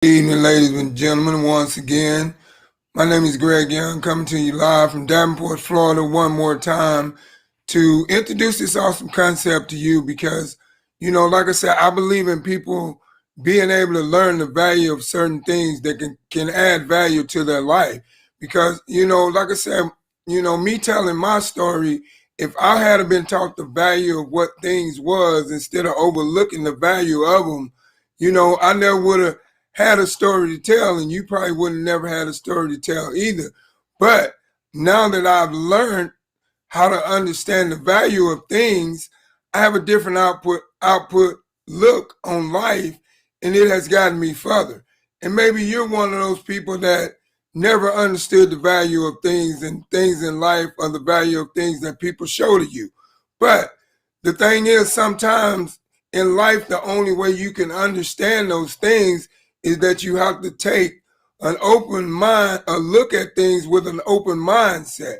Good evening, ladies and gentlemen, once again. My name is Greg Young, coming to you live from Davenport, Florida, one more time to introduce this awesome concept to you because, like I said, I believe in people being able to learn the value of certain things that can add value to their life. Because, like I said, me telling my story, if I had been taught the value of what things was instead of overlooking the value of them, I never would have had a story to tell, and you probably would have never had a story to tell either. But now that I've learned how to understand the value of things, I have a different output look on life, and it has gotten me further. And maybe you're one of those people that never understood the value of things and things in life or the value of things that people show to you. But the thing is, sometimes in life, the only way you can understand those things is that you have to take an open mind, a look at things with an open mindset.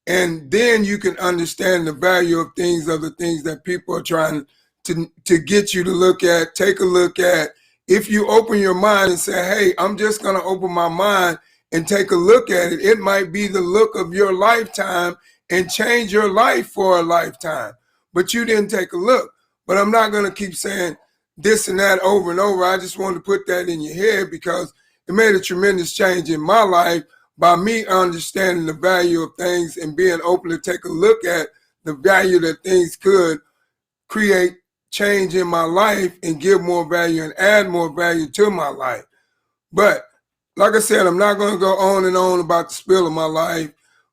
And then you can understand the value of things, of the things that people are trying to get you to look at, take a look at. If you open your mind and say, hey, I'm just going to open my mind and take a look at it, it might be the look of your lifetime and change your life for a lifetime. But you didn't take a look. But I'm not going to keep saying this and that over and over. I just wanted to put that in your head because it made a tremendous change in my life by me understanding the value of things and being open to take a look at the value that things could create change in my life and give more value and add more value to my life. But like I said, I'm not going to go on and on about the spill of my life,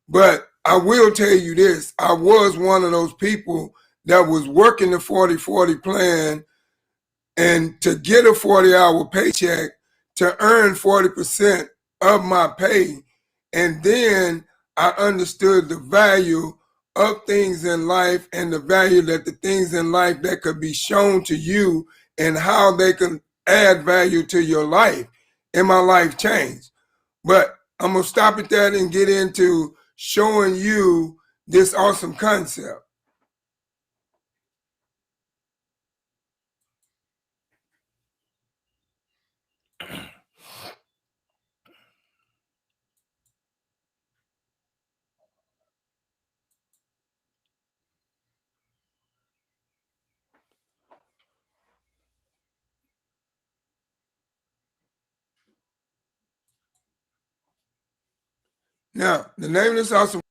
but I will tell you this. I was one of those people that was working the 40-40 plan, and to get a 40-hour paycheck, to earn 40% of my pay. And then I understood the value of things in life and the value that the things in life that could be shown to you and how they can add value to your life. And my life changed. But I'm going to stop at that and get into showing you this awesome concept. Now, the name of this awesome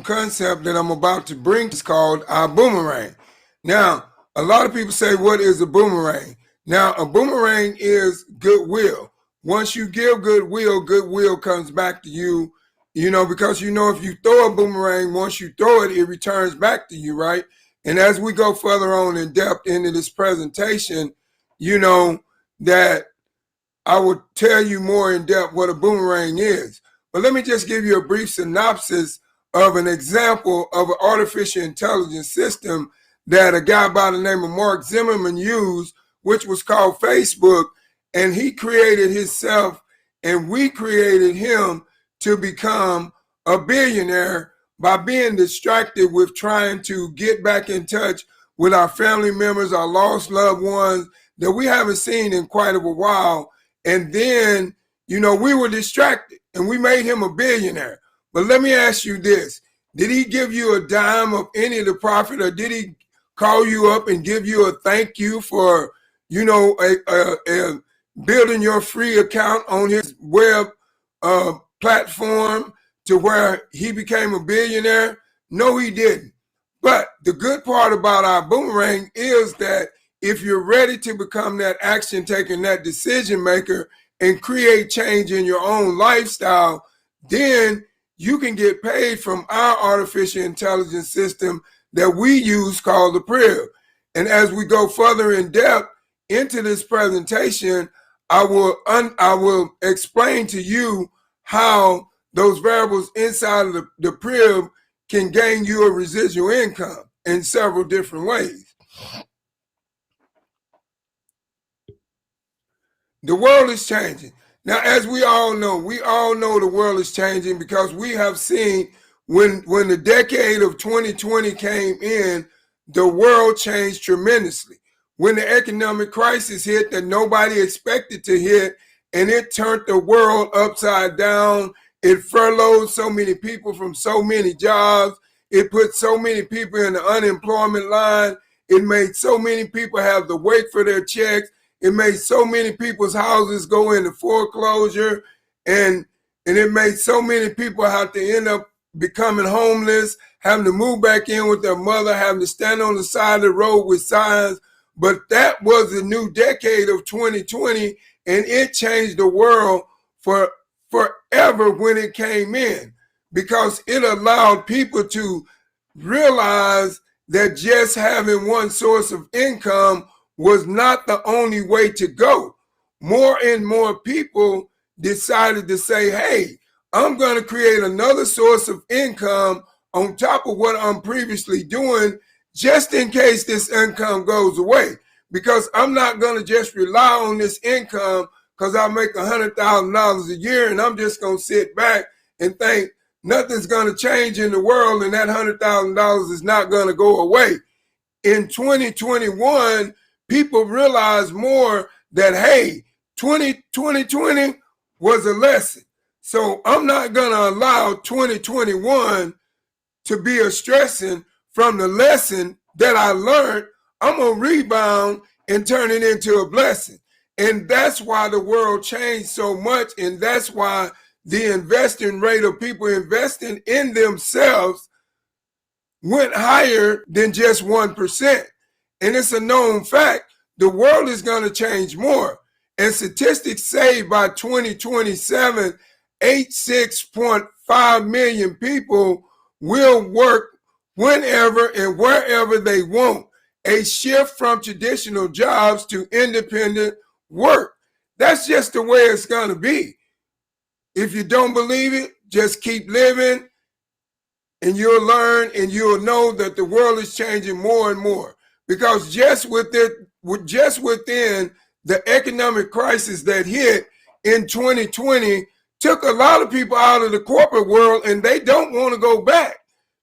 concept that I'm about to bring is called our boomerang. Now, a lot of people say, what is a boomerang? Now, a boomerang is goodwill. Once you give goodwill, goodwill comes back to you, because if you throw a boomerang, once you throw it, it returns back to you, right? And as we go further on in depth into this presentation, that I will tell you more in depth what a boomerang is. But let me just give you a brief synopsis of an example of an artificial intelligence system that a guy by the name of Mark Zimmerman used, which was called Facebook. And he created himself and we created him to become a billionaire by being distracted with trying to get back in touch with our family members, our lost loved ones that we haven't seen in quite a while. And then, we were distracted and we made him a billionaire. But let me ask you this. Did he give you a dime of any of the profit, or did he call you up and give you a thank you for, building your free account on his web platform to where he became a billionaire? No, he didn't. But the good part about our boomerang is that if you're ready to become that action taker, that decision maker, and create change in your own lifestyle, then you can get paid from our artificial intelligence system that we use called the PRIV. And as we go further in depth into this presentation, I will explain to you how those variables inside of the PRIV can gain you a residual income in several different ways. The world is changing. Now, as we all know the world is changing because we have seen when the decade of 2020 came in, the world changed tremendously. When the economic crisis hit that nobody expected to hit, and it turned the world upside down. It furloughed so many people from so many jobs. It put so many people in the unemployment line. It made so many people have to wait for their checks. It made so many people's houses go into foreclosure, and it made so many people have to end up becoming homeless, having to move back in with their mother, having to stand on the side of the road with signs. But that was the new decade of 2020, and it changed the world forever when it came in, because it allowed people to realize that just having one source of income was not the only way to go. More and more people decided to say, hey, I'm going to create another source of income on top of what I'm previously doing, just in case this income goes away. Because I'm not going to just rely on this income because I make $100,000 a year and I'm just going to sit back and think nothing's going to change in the world and that $100,000 is not going to go away. In 2021, people realize more that, hey, 2020 was a lesson. So I'm not going to allow 2021 to be a stressing from the lesson that I learned. I'm going to rebound and turn it into a blessing. And that's why the world changed so much. And that's why the investing rate of people investing in themselves went higher than just 1%. And it's a known fact. The world is going to change more. And statistics say by 2027, 86.5 million people will work whenever and wherever they want. A shift from traditional jobs to independent work. That's just the way it's going to be. If you don't believe it, just keep living and you'll learn and you'll know that the world is changing more and more. Because just within the economic crisis that hit in 2020 took a lot of people out of the corporate world, and they don't want to go back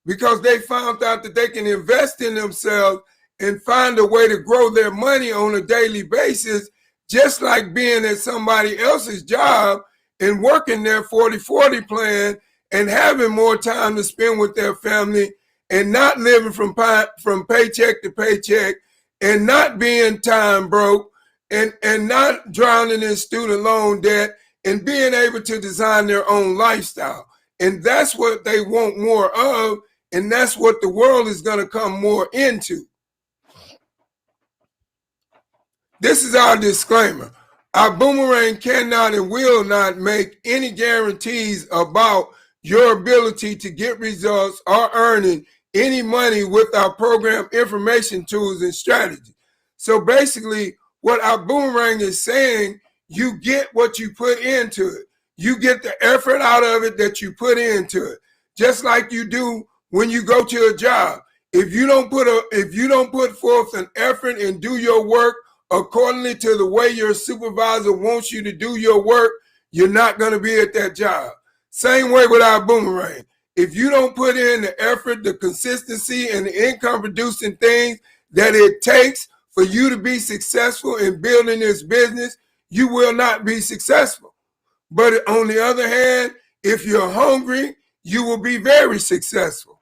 because they found out that they can invest in themselves and find a way to grow their money on a daily basis, just like being at somebody else's job and working their 40-40 plan and having more time to spend with their family and not living from paycheck to paycheck and not being time broke and not drowning in student loan debt and being able to design their own lifestyle. And that's what they want more of, and that's what the world is going to come more into. This is our disclaimer. Our Boomerang cannot and will not make any guarantees about your ability to get results or earning any money with our program information tools and strategies. So basically, what our Boomerang is saying, you get what you put into it. You get the effort out of it that you put into it. Just like you do when you go to a job. If you don't put forth an effort and do your work accordingly to the way your supervisor wants you to do your work, you're not going to be at that job. Same way with our Boomerang. If you don't put in the effort, the consistency, and the income producing things that it takes for you to be successful in building this business, you will not be successful. But on the other hand, if you're hungry, you will be very successful.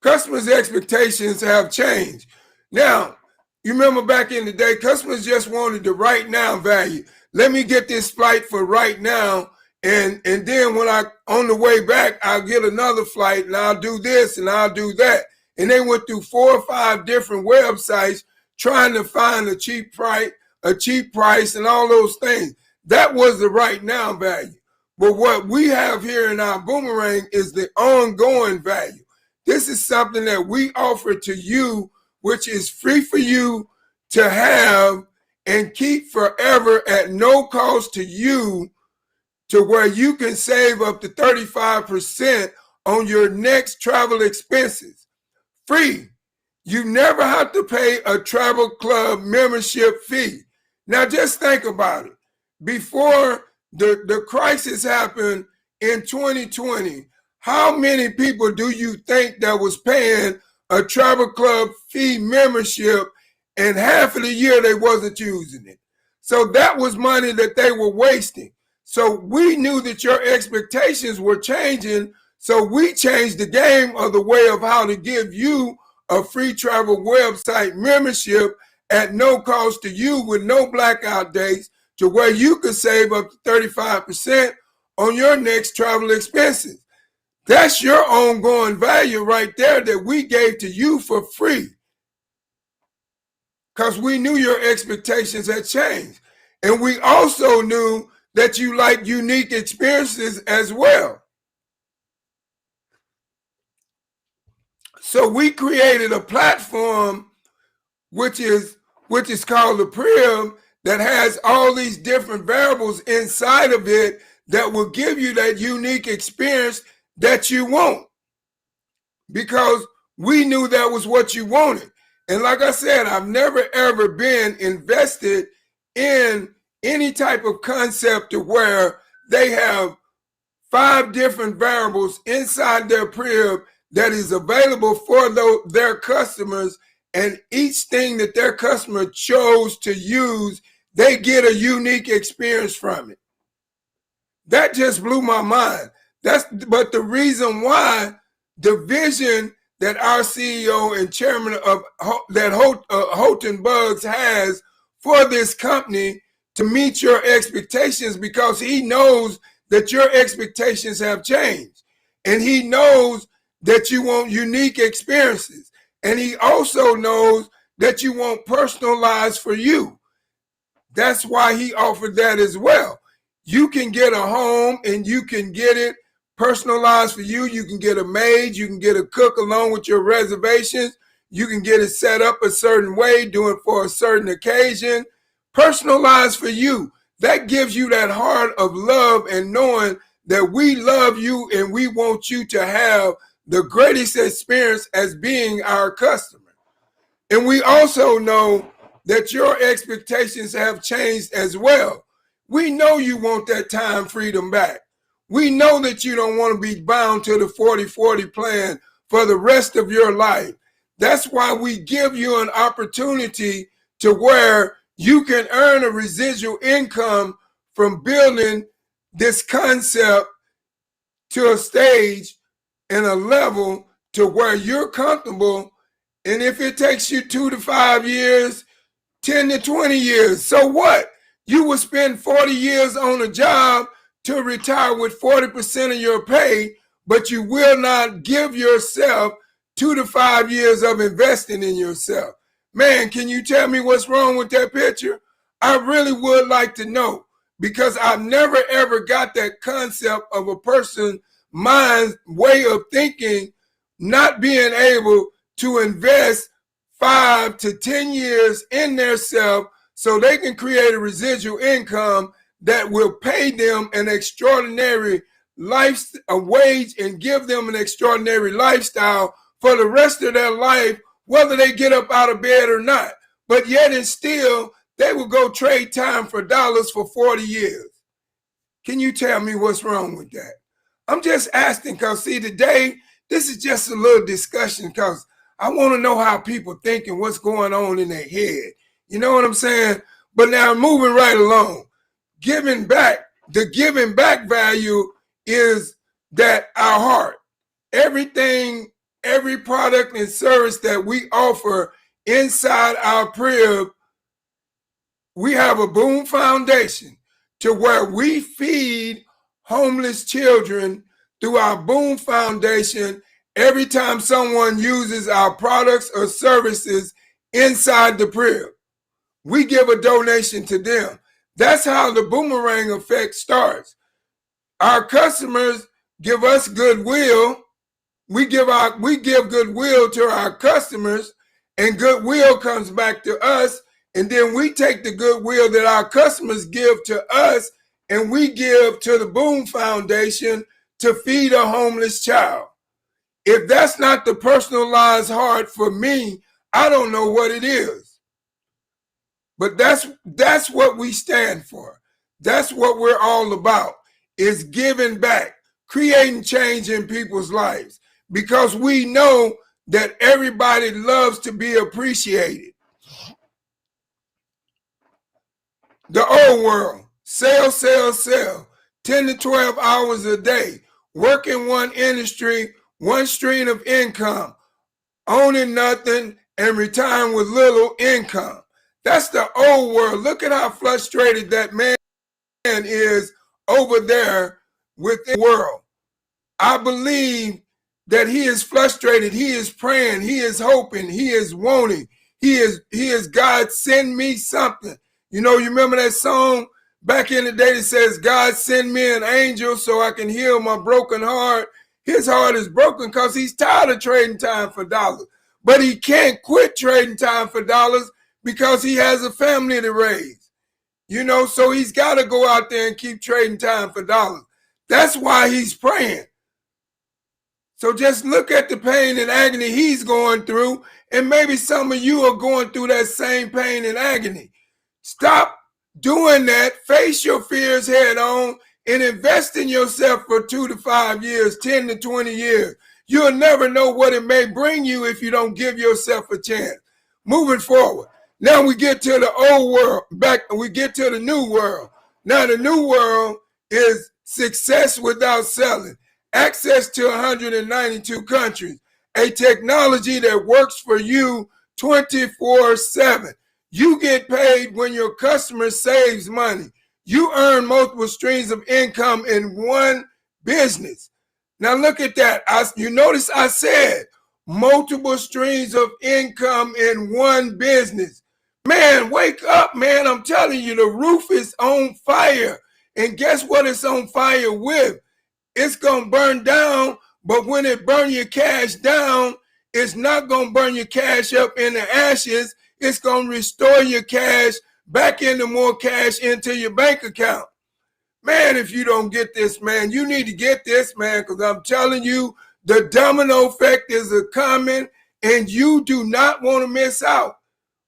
Customers' expectations have changed. Now, you remember back in the day, customers just wanted the right now value. Let me get this flight for right now, and then when on the way back, I'll get another flight, and I'll do this, and I'll do that. And they went through 4 or 5 different websites trying to find a cheap price, and all those things. That was the right now value. But what we have here in our Boomerang is the ongoing value. This is something that we offer to you, which is free for you to have and keep forever at no cost to you, to where you can save up to 35% on your next travel expenses. Free. You never have to pay a travel club membership fee. Now just think about it. Before the crisis happened in 2020, how many people do you think that was paying a travel club fee membership and half of the year they wasn't using it? So that was money that they were wasting. So we knew that your expectations were changing. So we changed the game of the way of how to give you a free travel website membership at no cost to you with no blackout dates, to where you could save up to 35% on your next travel expenses. That's your ongoing value right there that we gave to you for free, because we knew your expectations had changed. And we also knew that you like unique experiences as well. So we created a platform which is called the Priv, that has all these different variables inside of it that will give you that unique experience that you want, because we knew that was what you wanted. And like I said, I've never ever been invested in any type of concept to where they have 5 different variables inside their Priv that is available for their customers, and each thing that their customer chose to use, they get a unique experience from it. That just blew my mind. But the reason why the vision that our CEO and chairman of Houghton Bugs has for this company to meet your expectations, because he knows that your expectations have changed, and he knows that you want unique experiences, and he also knows that you want personalized for you. That's why he offered that as well. You can get a home and you can get it personalized for you. You can get a maid, you can get a cook along with your reservations. You can get it set up a certain way, do it for a certain occasion, personalized for you. That gives you that heart of love and knowing that we love you and we want you to have the greatest experience as being our customer. And we also know that your expectations have changed as well. We know you want that time freedom back. We know that you don't want to be bound to the 40-40 plan for the rest of your life. That's why we give you an opportunity to where you can earn a residual income from building this concept to a stage and a level to where you're comfortable. And if it takes you 2 to 5 years, 10 to 20 years, so what? You will spend 40 years on a job to retire with 40% of your pay, but you will not give yourself 2 to 5 years of investing in yourself. Man, can you tell me what's wrong with that picture? I really would like to know, because I've never ever got that concept of a person's mind's way of thinking not being able to invest 5 to 10 years in their self so they can create a residual income that will pay them an extraordinary wage and give them an extraordinary lifestyle for the rest of their life, whether they get up out of bed or not. But yet and still, they will go trade time for dollars for 40 years. Can you tell me what's wrong with that? I'm just asking, because see, today, this is just a little discussion, because I want to know how people think and what's going on in their head. You know what I'm saying? But now moving right along, giving back, the giving back value is that our heart, everything, every product and service that we offer inside our Priv, we have a Boom Foundation to where we feed homeless children through our Boom Foundation every time someone uses our products or services inside the Priv. We give a donation to them. That's how the boomerang effect starts. Our customers give us goodwill. We give goodwill to our customers, and goodwill comes back to us. And then we take the goodwill that our customers give to us and we give to the Boom Foundation to feed a homeless child. If that's not the personalized heart for me, I don't know what it is. But that's what we stand for. That's what we're all about, is giving back, creating change in people's lives, because we know that everybody loves to be appreciated. The old world, sell, sell, sell, 10 to 12 hours a day, work in one industry, one stream of income, owning nothing and retiring with little income. That's the old world. Look at how frustrated that man is over there within the world. I believe that he is frustrated. He is praying. He is hoping. He is wanting. He is God, send me something. You know, you remember that song back in the day that says, God, send me an angel so I can heal my broken heart. His heart is broken because he's tired of trading time for dollars. But he can't quit trading time for dollars because he has a family to raise. You know, so he's got to go out there and keep trading time for dollars. That's why he's praying. So just look at the pain and agony he's going through, and maybe some of you are going through that same pain and agony. Stop doing that. Face your fears head on and invest in yourself for 2 to 5 years, 10 to 20 years. You'll never know what it may bring you if you don't give yourself a chance. Moving forward. Now we get to the old world. We get to the new world. Now the new world is success without selling. Access to 192 countries, a technology that works for you 24/7. You get paid when your customer saves money. You earn multiple streams of income in one business. Now look at that. You notice I said multiple streams of income in one business. Man, wake up, man. I'm telling you, the roof is on fire. And guess what it's on fire with? It's going to burn down, but when it burn your cash down, it's not going to burn your cash up in the ashes. It's going to restore your cash back into more cash into your bank account. Man, if you don't get this, man, you need to get this, man, because I'm telling you, the domino effect is coming, and you do not want to miss out.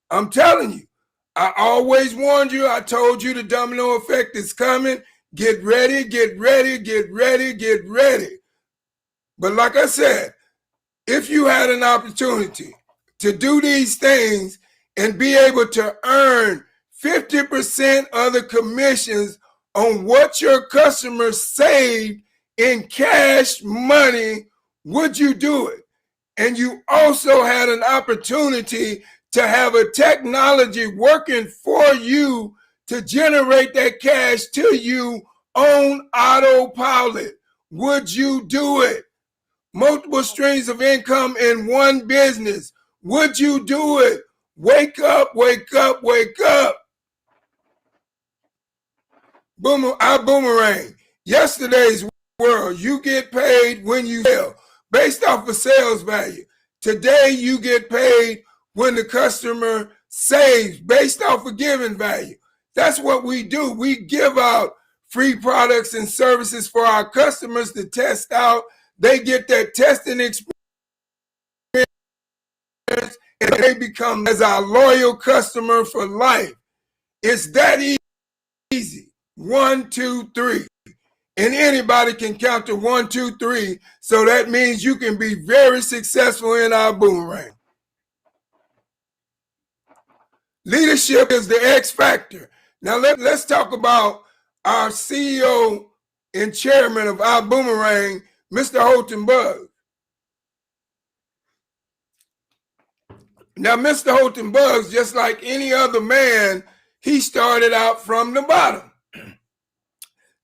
I'm telling you. I always warned you. I told you the domino effect is coming. Get ready, get ready, get ready, get ready. But like I said, if you had an opportunity to do these things and be able to earn 50% of the commissions on what your customers saved in cash money, would you do it? And you also had an opportunity to have a technology working for you to generate that cash to you on autopilot. Would you do it? Multiple streams of income in one business. Would you do it? Wake up, wake up, wake up. Boomerang. Yesterday's world, you get paid when you sell based off of sales value. Today, you get paid when the customer saves based off of giving value. That's what we do. We give out free products and services for our customers to test out. They get that testing experience and they become as our loyal customer for life. It's that easy. 1, 2, 3. And anybody can count to 1, 2, 3. So that means you can be very successful in our boomerang. Leadership is the X factor. Now let's talk about our CEO and chairman of our boomerang, Mr. Holton Buggs. Now, Mr. Holton Buggs, just like any other man, he started out from the bottom.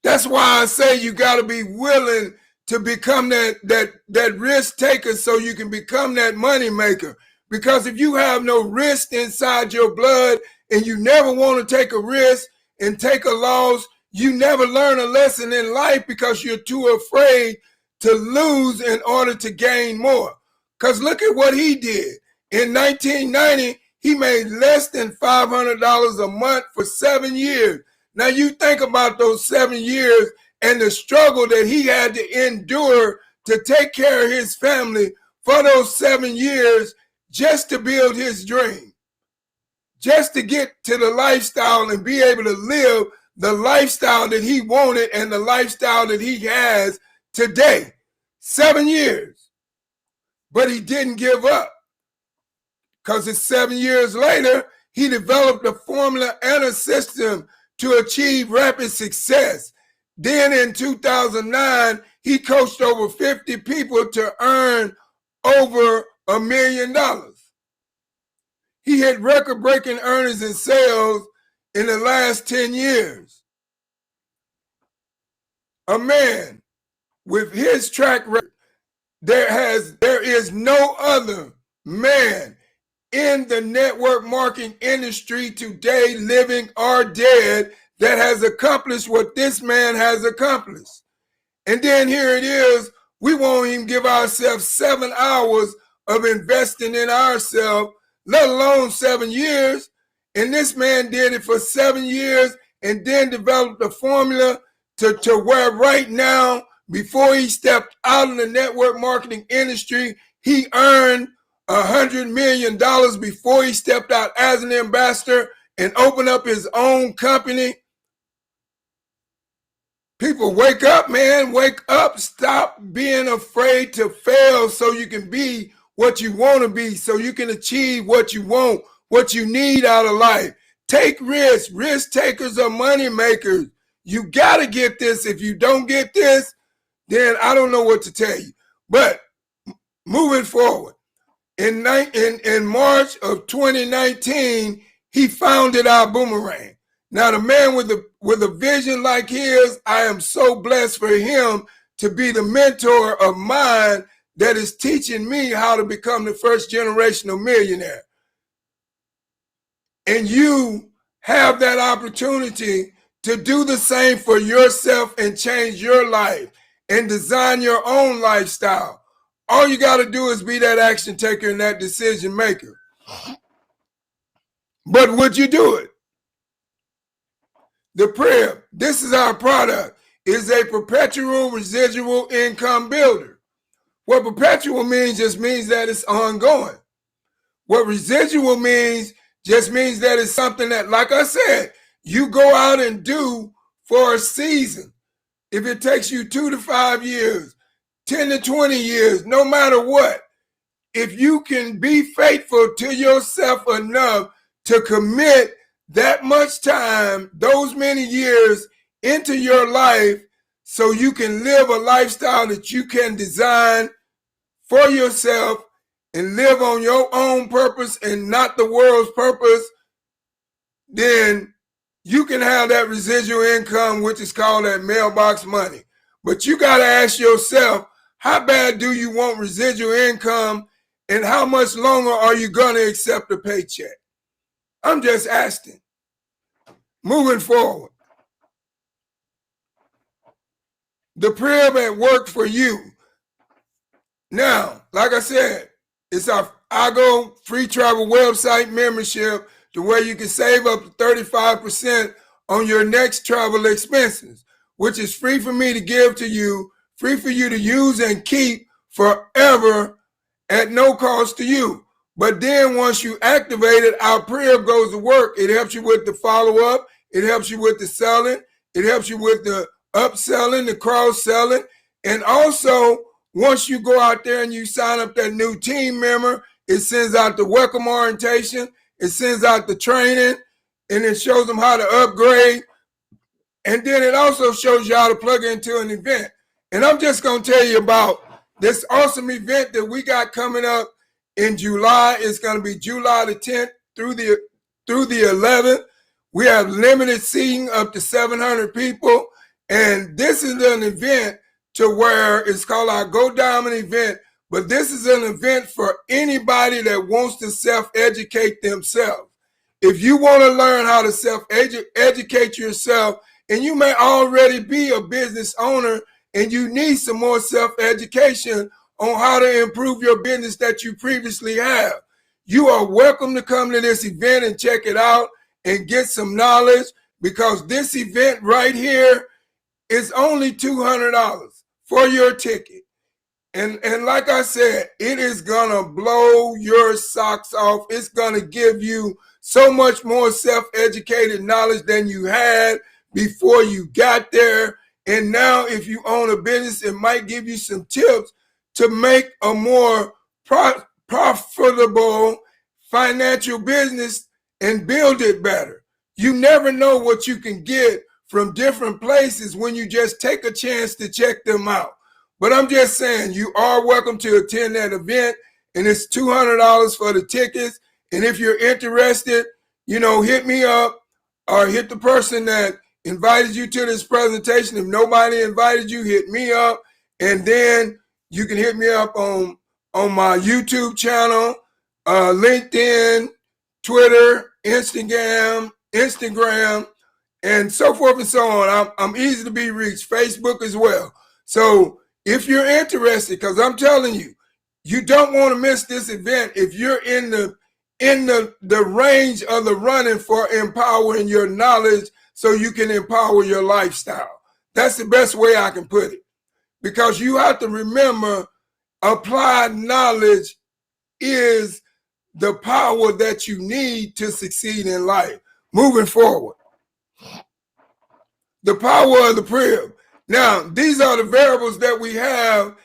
That's why I say you got to be willing to become that risk taker so you can become that money maker. Because if you have no risk inside your blood and you never want to take a risk and take a loss, you never learn a lesson in life because you're too afraid to lose in order to gain more. Because look at what he did. In 1990, he made less than $500 a month for 7 years. Now you think about those 7 years and the struggle that he had to endure to take care of his family for those 7 years just to build his dream, just to get to the lifestyle and be able to live the lifestyle that he wanted and the lifestyle that he has today. 7 years. But he didn't give up because it's 7 years later, he developed a formula and a system to achieve rapid success. Then in 2009, he coached over 50 people to earn over $1 million. He hit record-breaking earnings and sales in the last 10 years. A man with his track record, there is no other man in the network marketing industry today, living or dead, that has accomplished what this man has accomplished. And then here it is, we won't even give ourselves 7 hours of investing in ourselves, let alone 7 years. And this man did it for 7 years and then developed a formula to where right now, before he stepped out of the network marketing industry, he earned $100 million before he stepped out as an ambassador and opened up his own company. People, wake up, man. Wake up. Stop being afraid to fail so you can be what you want to be, so you can achieve what you want, what you need out of life. Take risks. Risk takers are money makers. You got to get this. If you don't get this, then I don't know what to tell you. But moving forward, in March of 2019, he founded our Boomerang. Now, the man with a vision like his, I am so blessed for him to be the mentor of mine that is teaching me how to become the first generational millionaire. And you have that opportunity to do the same for yourself and change your life and design your own lifestyle. All you got to do is be that action taker and that decision maker. But would you do it? The prayer, this is our product, is a perpetual residual income builder. What perpetual means just means that it's ongoing. What residual means just means that it's something that, like I said, you go out and do for a season. If it takes you 2 to 5 years, 10 to 20 years, no matter what, if you can be faithful to yourself enough to commit that much time, those many years into your life, so you can live a lifestyle that you can design for yourself and live on your own purpose and not the world's purpose, then you can have that residual income, which is called that mailbox money. But you got to ask yourself, how bad do you want residual income, and how much longer are you going to accept a paycheck? I'm just asking. Moving forward. The prayer that worked for you. Now, like I said, it's our Go free travel website membership to where you can save up to 35% on your next travel expenses, which is free for me to give to you, free for you to use and keep forever at no cost to you. But then once you activate it, our prayer goes to work. It helps you with the follow-up. It helps you with the selling. It helps you with the upselling, the cross-selling. And also, once you go out there and you sign up that new team member, it sends out the welcome orientation. It sends out the training, and it shows them how to upgrade. And then it also shows you how to plug into an event. And I'm just going to tell you about this awesome event that we got coming up in July. It's going to be July the 10th through the 11th. We have limited seating up to 700 people. And this is an event to where it's called our Go Diamond event. But this is an event for anybody that wants to self-educate themselves. If you want to learn how to self-educate yourself, and you may already be a business owner and you need some more self-education on how to improve your business that you previously have, you are welcome to come to this event and check it out and get some knowledge, because this event right here is only $200 for your ticket. And like I said, it is going to blow your socks off. It's going to give you so much more self-educated knowledge than you had before you got there. And now if you own a business, it might give you some tips to make a more profitable financial business and build it better. You never know what you can get from different places when you just take a chance to check them out. But I'm just saying, you are welcome to attend that event, and it's $200 for the tickets. And if you're interested, hit me up or hit the person that invited you to this presentation. If nobody invited you, hit me up, and then you can hit me up on my YouTube channel, LinkedIn, Twitter, Instagram, and so forth and so on. I'm easy to be reached. Facebook as well. So if you're interested, because I'm telling you, you don't want to miss this event. If you're in the range of the running for empowering your knowledge so you can empower your lifestyle. That's the best way I can put it. Because you have to remember, applied knowledge is the power that you need to succeed in life. Moving forward, the power of the crib. Now, these are the variables that we have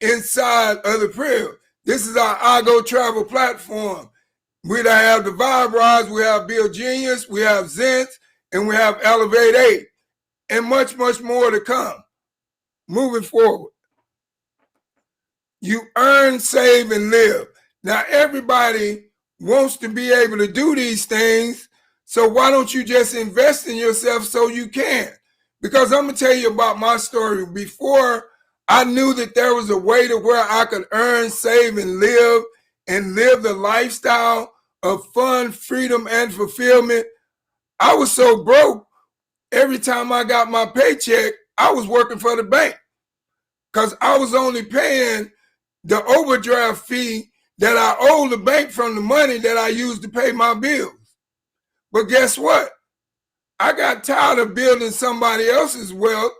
inside of the crib. This is our I Go Travel platform. We have the Vibe Rise, we have Build Genius, we have Zents, and we have Elevate 8, and much, much more to come. Moving forward, you earn, save, and live. Now, everybody wants to be able to do these things, so why don't you just invest in yourself so you can? Because I'm going to tell you about my story. Before I knew that there was a way to where I could earn, save, and live the lifestyle of fun, freedom, and fulfillment, I was so broke. Every time I got my paycheck, I was working for the bank because I was only paying the overdraft fee that I owed the bank from the money that I used to pay my bills. But guess what? I got tired of building somebody else's wealth,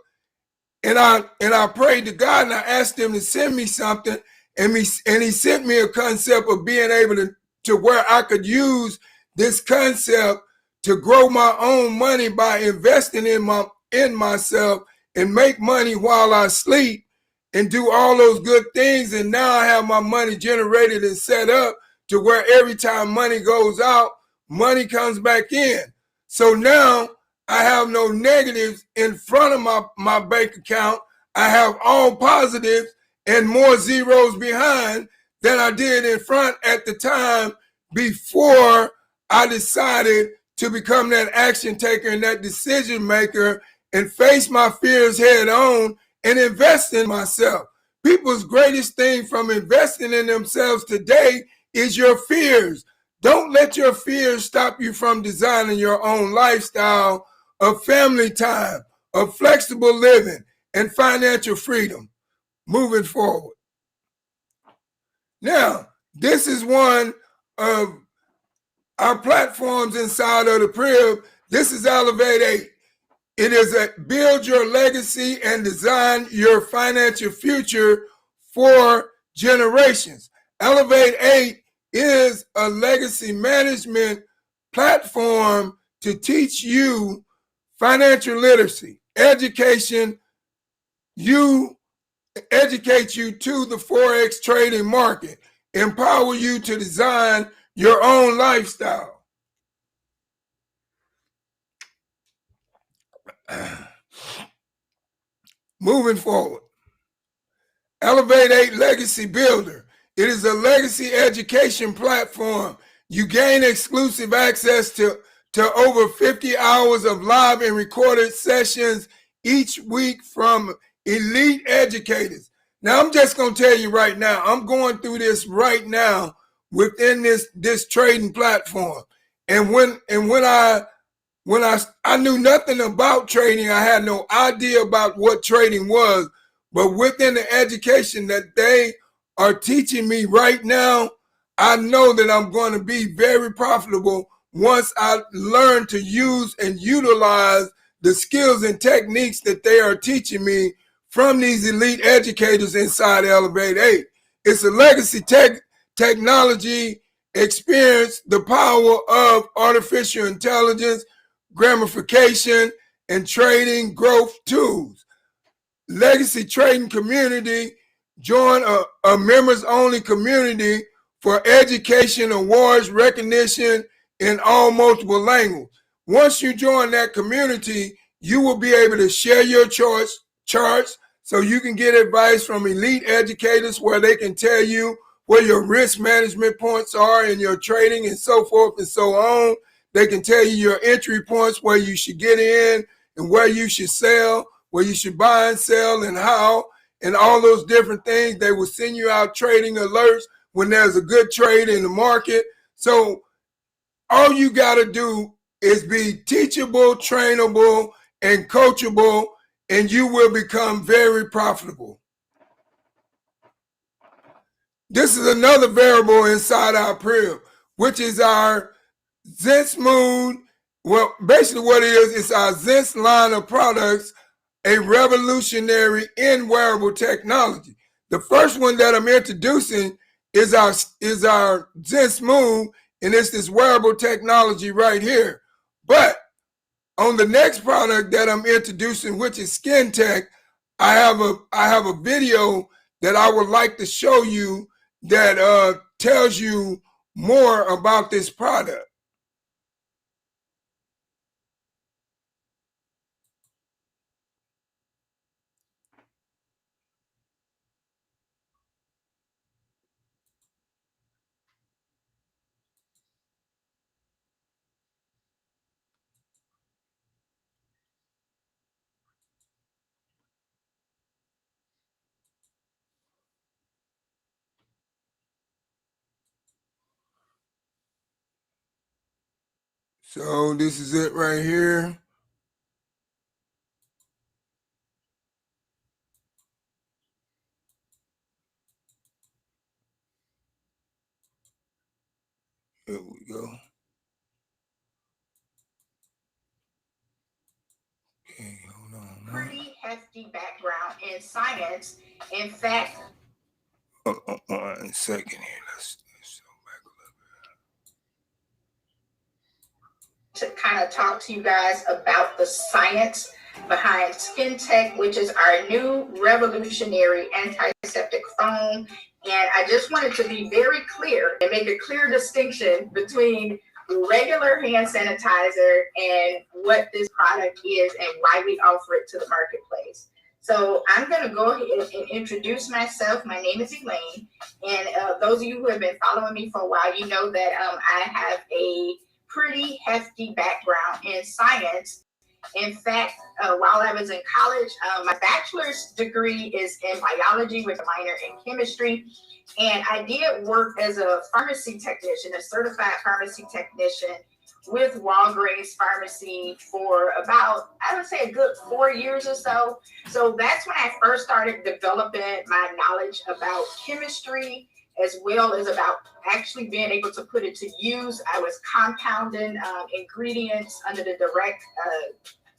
and I prayed to God and I asked him to send me something, and he sent me a concept of being able to where I could use this concept to grow my own money by investing in myself and make money while I sleep and do all those good things. And now I have my money generated and set up to where every time money goes out, money comes back in. So now I have no negatives in front of my bank account. I have all positives and more zeros behind than I did in front at the time before I decided to become that action taker and that decision maker and face my fears head on and invest in myself. People's greatest thing from investing in themselves today is your fears. Don't let your fears stop you from designing your own lifestyle of family time, of flexible living, and financial freedom moving forward. Now, this is one of our platforms inside of the crib. This is Elevate 8. It is a build your legacy and design your financial future for generations. Elevate 8 is a legacy management platform to teach you financial literacy, education. You educate you to the Forex trading market, empower you to design your own lifestyle. Moving forward, Elevate 8 Legacy Builder. It is a legacy education platform. You gain exclusive access to over 50 hours of live and recorded sessions each week from elite educators. Now, I'm just going to tell you right now, I'm going through this right now within this trading platform. And when I knew nothing about trading, I had no idea about what trading was, but within the education that they are teaching me right now, I know that I'm going to be very profitable once I learn to use and utilize the skills and techniques that they are teaching me from these elite educators inside Elevate 8. It's a legacy technology experience, the power of artificial intelligence, gamification, and trading growth tools. Legacy trading community. Join a members-only community for education, awards, recognition in all multiple languages. Once you join that community, you will be able to share your charts so you can get advice from elite educators where they can tell you where your risk management points are in your trading and so forth and so on. They can tell you your entry points, where you should get in and where you should sell, where you should buy and sell and how, and all those different things. They will send you out trading alerts when there's a good trade in the market. So all you got to do is be teachable, trainable, and coachable, and you will become very profitable. This is another variable inside our PRIB, which is our Zinc Moon. Well, basically what it is, it's our Zinc line of products, a revolutionary in wearable technology. The first one that I'm introducing is our Zinc Moon, and it's this wearable technology right here. But on the next product that I'm introducing, which is Skin Tech, I have a video that I would like to show you that tells you more about this product. So this is it right here. Here we go. Okay, hold on. Pretty hefty background in science. In fact, one second here. Let's go back a little bit. To kind of talk to you guys about the science behind Skin Tech, which is our new revolutionary antiseptic foam. And I just wanted to be very clear and make a clear distinction between regular hand sanitizer and what this product is and why we offer it to the marketplace. So I'm going to go ahead and introduce myself. My name is Elaine, and those of you who have been following me for a while, you know that I have a pretty hefty background in science. In fact, while I was in college, my bachelor's degree is in biology with a minor in chemistry. And I did work as a pharmacy technician, a certified pharmacy technician with Walgreens Pharmacy for about, I would say, a good 4 years or so. So that's when I first started developing my knowledge about chemistry, as well as about actually being able to put it to use. I was compounding ingredients under the direct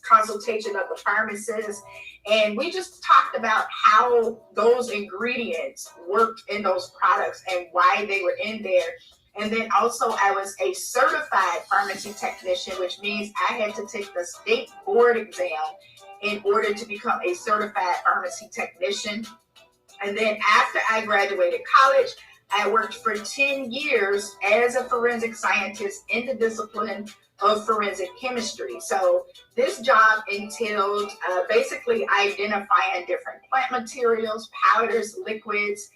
consultation of the pharmacist. And we just talked about how those ingredients worked in those products and why they were in there. And then also I was a certified pharmacy technician, which means I had to take the state board exam in order to become a certified pharmacy technician. And then after I graduated college, I worked for 10 years as a forensic scientist in the discipline of forensic chemistry. So this job entailed basically identifying different plant materials, powders, liquids,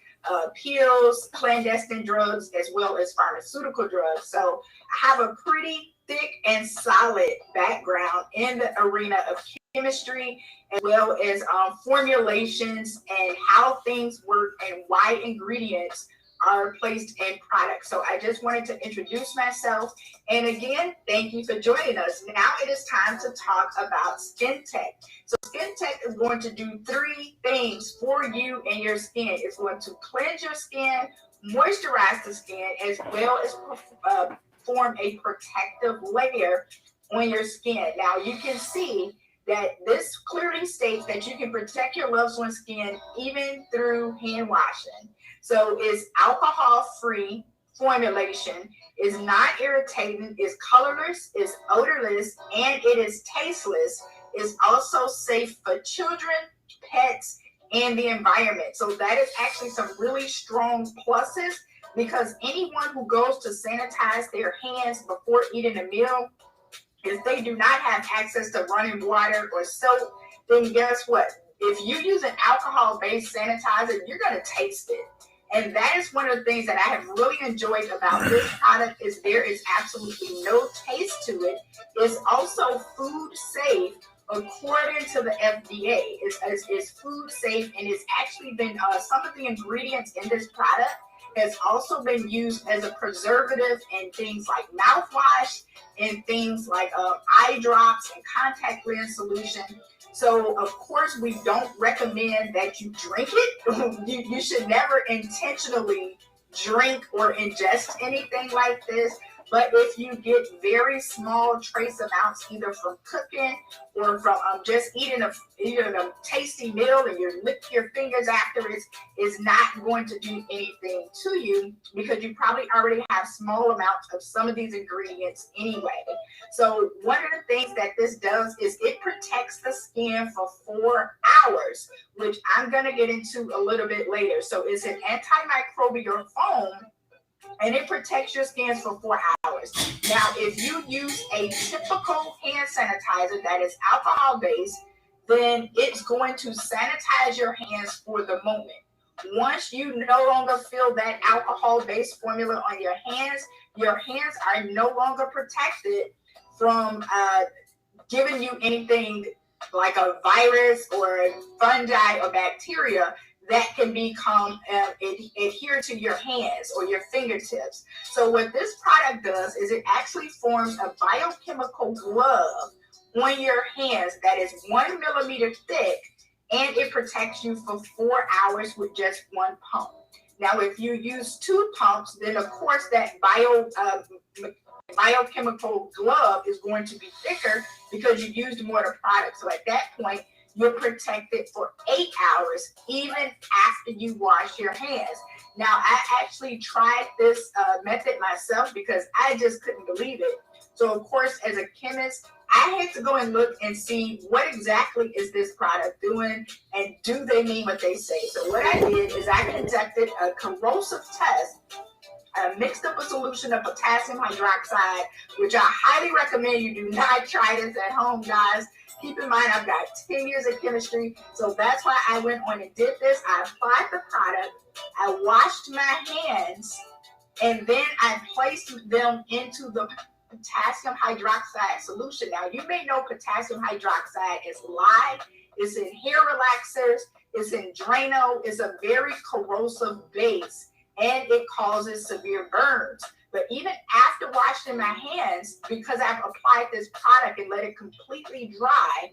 pills, clandestine drugs, as well as pharmaceutical drugs. So I have a pretty thick and solid background in the arena of chemistry, as well as formulations and how things work and why ingredients are placed in products. So I just wanted to introduce myself. And again, thank you for joining us. Now it is time to talk about Skin Tech. So Skin Tech is going to do 3 things for you and your skin. It's going to cleanse your skin, moisturize the skin, as well as form a protective layer on your skin. Now you can see that this clearly states that you can protect your loved one's skin even through hand washing. So it's alcohol-free formulation, is not irritating, is colorless, is odorless, and it is tasteless. Is also safe for children, pets, and the environment. So that is actually some really strong pluses, because anyone who goes to sanitize their hands before eating a meal If they do not have access to running water or soap, then guess what? If you use an alcohol-based sanitizer, you're going to taste it. And that is one of the things that I have really enjoyed about this product is there is absolutely no taste to it. It's also food safe according to the FDA. It's food safe, and it's actually been some of the ingredients in this product has also been used as a preservative in things like mouthwash and things like eye drops and contact lens solution. So, of course, we don't recommend that you drink it. You should never intentionally drink or ingest anything like this. But if you get very small trace amounts, either from cooking or from just eating a tasty meal and you lick your fingers after it's not going to do anything to you because you probably already have small amounts of some of these ingredients anyway. So one of the things that this does is it protects the skin for 4 hours, which I'm going to get into a little bit later. So it's an antimicrobial foam, and it protects your skin for 4 hours. Now, if you use a typical hand sanitizer that is alcohol-based, then it's going to sanitize your hands for the moment. Once you no longer feel that alcohol-based formula on your hands are no longer protected from giving you anything like a virus or fungi or bacteria that can become adhere to your hands or your fingertips. So what this product does is it actually forms a biochemical glove on your hands that is 1 millimeter thick, and it protects you for 4 hours with just one pump. Now, if you use 2 pumps, then of course that biochemical glove is going to be thicker because you used more of the product. So at that point, you're protected for 8 hours, even after you wash your hands. Now, I actually tried this method myself because I just couldn't believe it. So, of course, as a chemist, I had to go and look and see what exactly is this product doing and do they mean what they say. So what I did is I conducted a corrosive test. I mixed up a solution of potassium hydroxide, which I highly recommend you do not try this at home, guys. Keep in mind, I've got 10 years of chemistry, so that's why I went on and did this. I applied the product, I washed my hands, and then I placed them into the potassium hydroxide solution. Now, you may know potassium hydroxide is lye, it's in hair relaxers, it's in Drano, it's a very corrosive base, and it causes severe burns. But even after washing my hands, because I've applied this product and let it completely dry,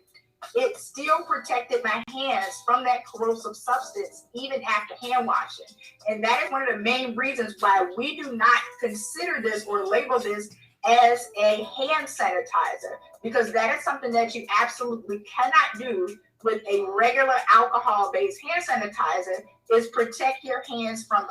it still protected my hands from that corrosive substance even after hand washing. And that is one of the main reasons why we do not consider this or label this as a hand sanitizer, because that is something that you absolutely cannot do with a regular alcohol-based hand sanitizer, is protect your hands from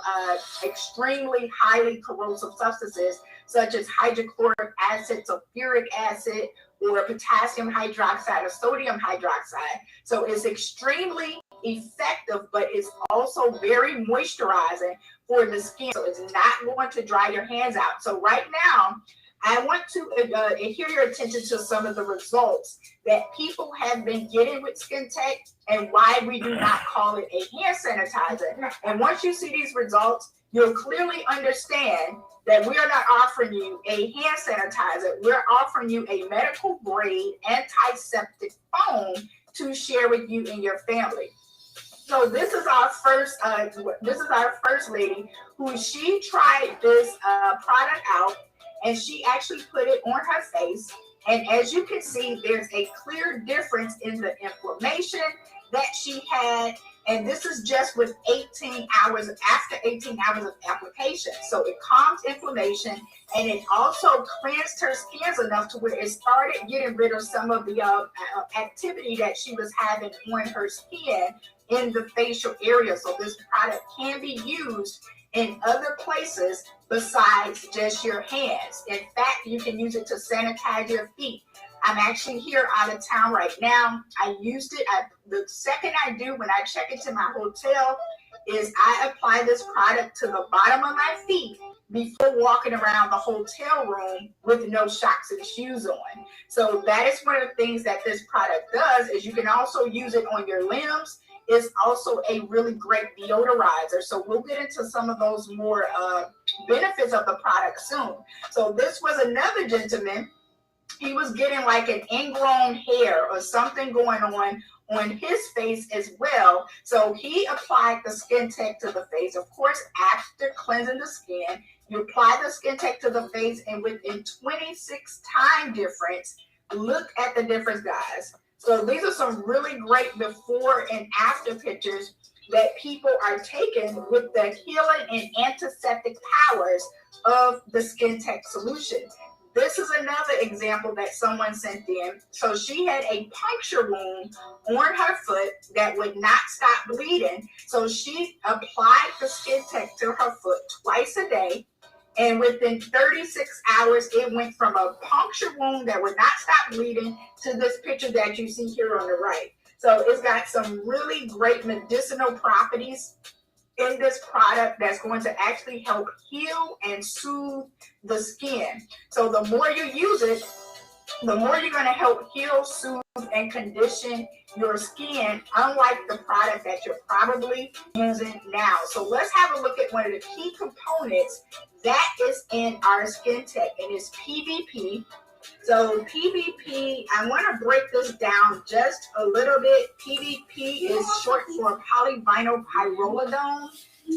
extremely highly corrosive substances such as hydrochloric acid, sulfuric acid, or potassium hydroxide or sodium hydroxide. So it's extremely effective, but it's also very moisturizing for the skin. So it's not going to dry your hands out. So right now, I want to adhere your attention to some of the results that people have been getting with Skin Tech and why we do not call it a hand sanitizer. And once you see these results, you'll clearly understand that we are not offering you a hand sanitizer. We're offering you a medical grade antiseptic foam to share with you and your family. So this is our first lady who she tried this product out, and she actually put it on her face. And as you can see, there's a clear difference in the inflammation that she had. And this is just with 18 hours, after 18 hours of application. So it calms inflammation, and it also cleansed her skin enough to where it started getting rid of some of the activity that she was having on her skin in the facial area. So this product can be used in other places besides just your hands. In fact, you can use it to sanitize your feet. I'm actually here out of town right now. I used it. The second I do when I check into my hotel is I apply this product to the bottom of my feet before walking around the hotel room with no socks and shoes on. So that is one of the things that this product does. Is you can also use it on your limbs. It's also a really great deodorizer. So we'll get into some of those more benefits of the product soon. So this was another gentleman. He was getting like an ingrown hair or something going on his face as well. So he applied the Skin Tech to the face. Of course, after cleansing the skin, you apply the Skin Tech to the face, and within 26 time difference, look at the difference, guys. So these are some really great before and after pictures that people are taking with the healing and antiseptic powers of the Skin Tech solution. This is another example that someone sent in. So she had a puncture wound on her foot that would not stop bleeding. So she applied the Skin Tech to her foot twice a day. And within 36 hours, it went from a puncture wound that would not stop bleeding to this picture that you see here on the right. So it's got some really great medicinal properties in this product that's going to actually help heal and soothe the skin. So the more you use it, the more you're going to help heal, soothe, and condition your skin, unlike the product that you're probably using now. So let's have a look at one of the key components that is in our Skin Tech, and it's PVP. So PVP, I want to break this down just a little bit. PVP is short for polyvinyl pyrrolidone.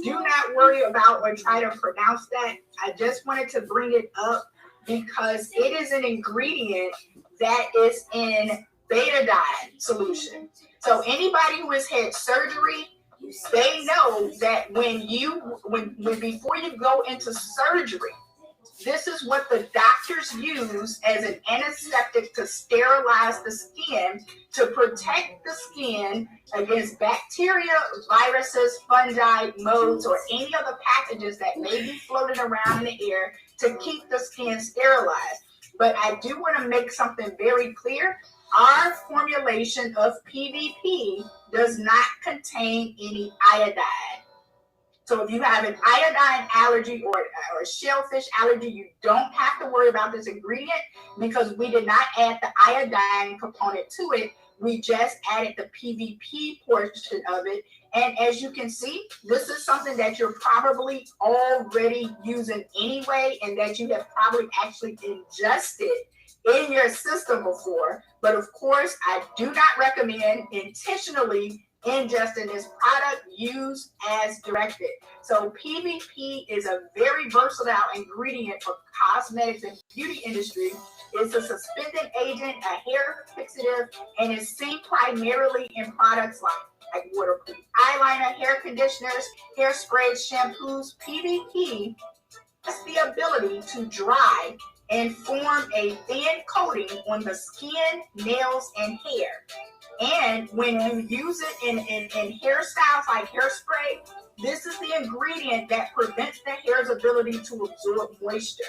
Do not worry about or try to pronounce that. I just wanted to bring it up because it is an ingredient that is in betadine solution. So anybody who has had surgery, they know that when before you go into surgery, this is what the doctors use as an antiseptic to sterilize the skin, to protect the skin against bacteria, viruses, fungi, molds, or any other pathogens that may be floating around in the air to keep the skin sterilized. But I do want to make something very clear. Our formulation of PVP does not contain any iodine. So if you have an iodine allergy or a shellfish allergy, you don't have to worry about this ingredient because we did not add the iodine component to it. We just added the PVP portion of it. And as you can see, this is something that you're probably already using anyway, and that you have probably actually ingested in your system before. But of course, I do not recommend intentionally ingesting this product. Use as directed. So PVP is a very versatile ingredient for cosmetics and beauty industry. It's a suspending agent, a hair fixative, and is seen primarily in products like waterproof eyeliner, hair conditioners, hairsprays, shampoos. PVP has the ability to dry and form a thin coating on the skin, nails, and hair. And when you use it in hairstyles like hairspray, this is the ingredient that prevents the hair's ability to absorb moisture.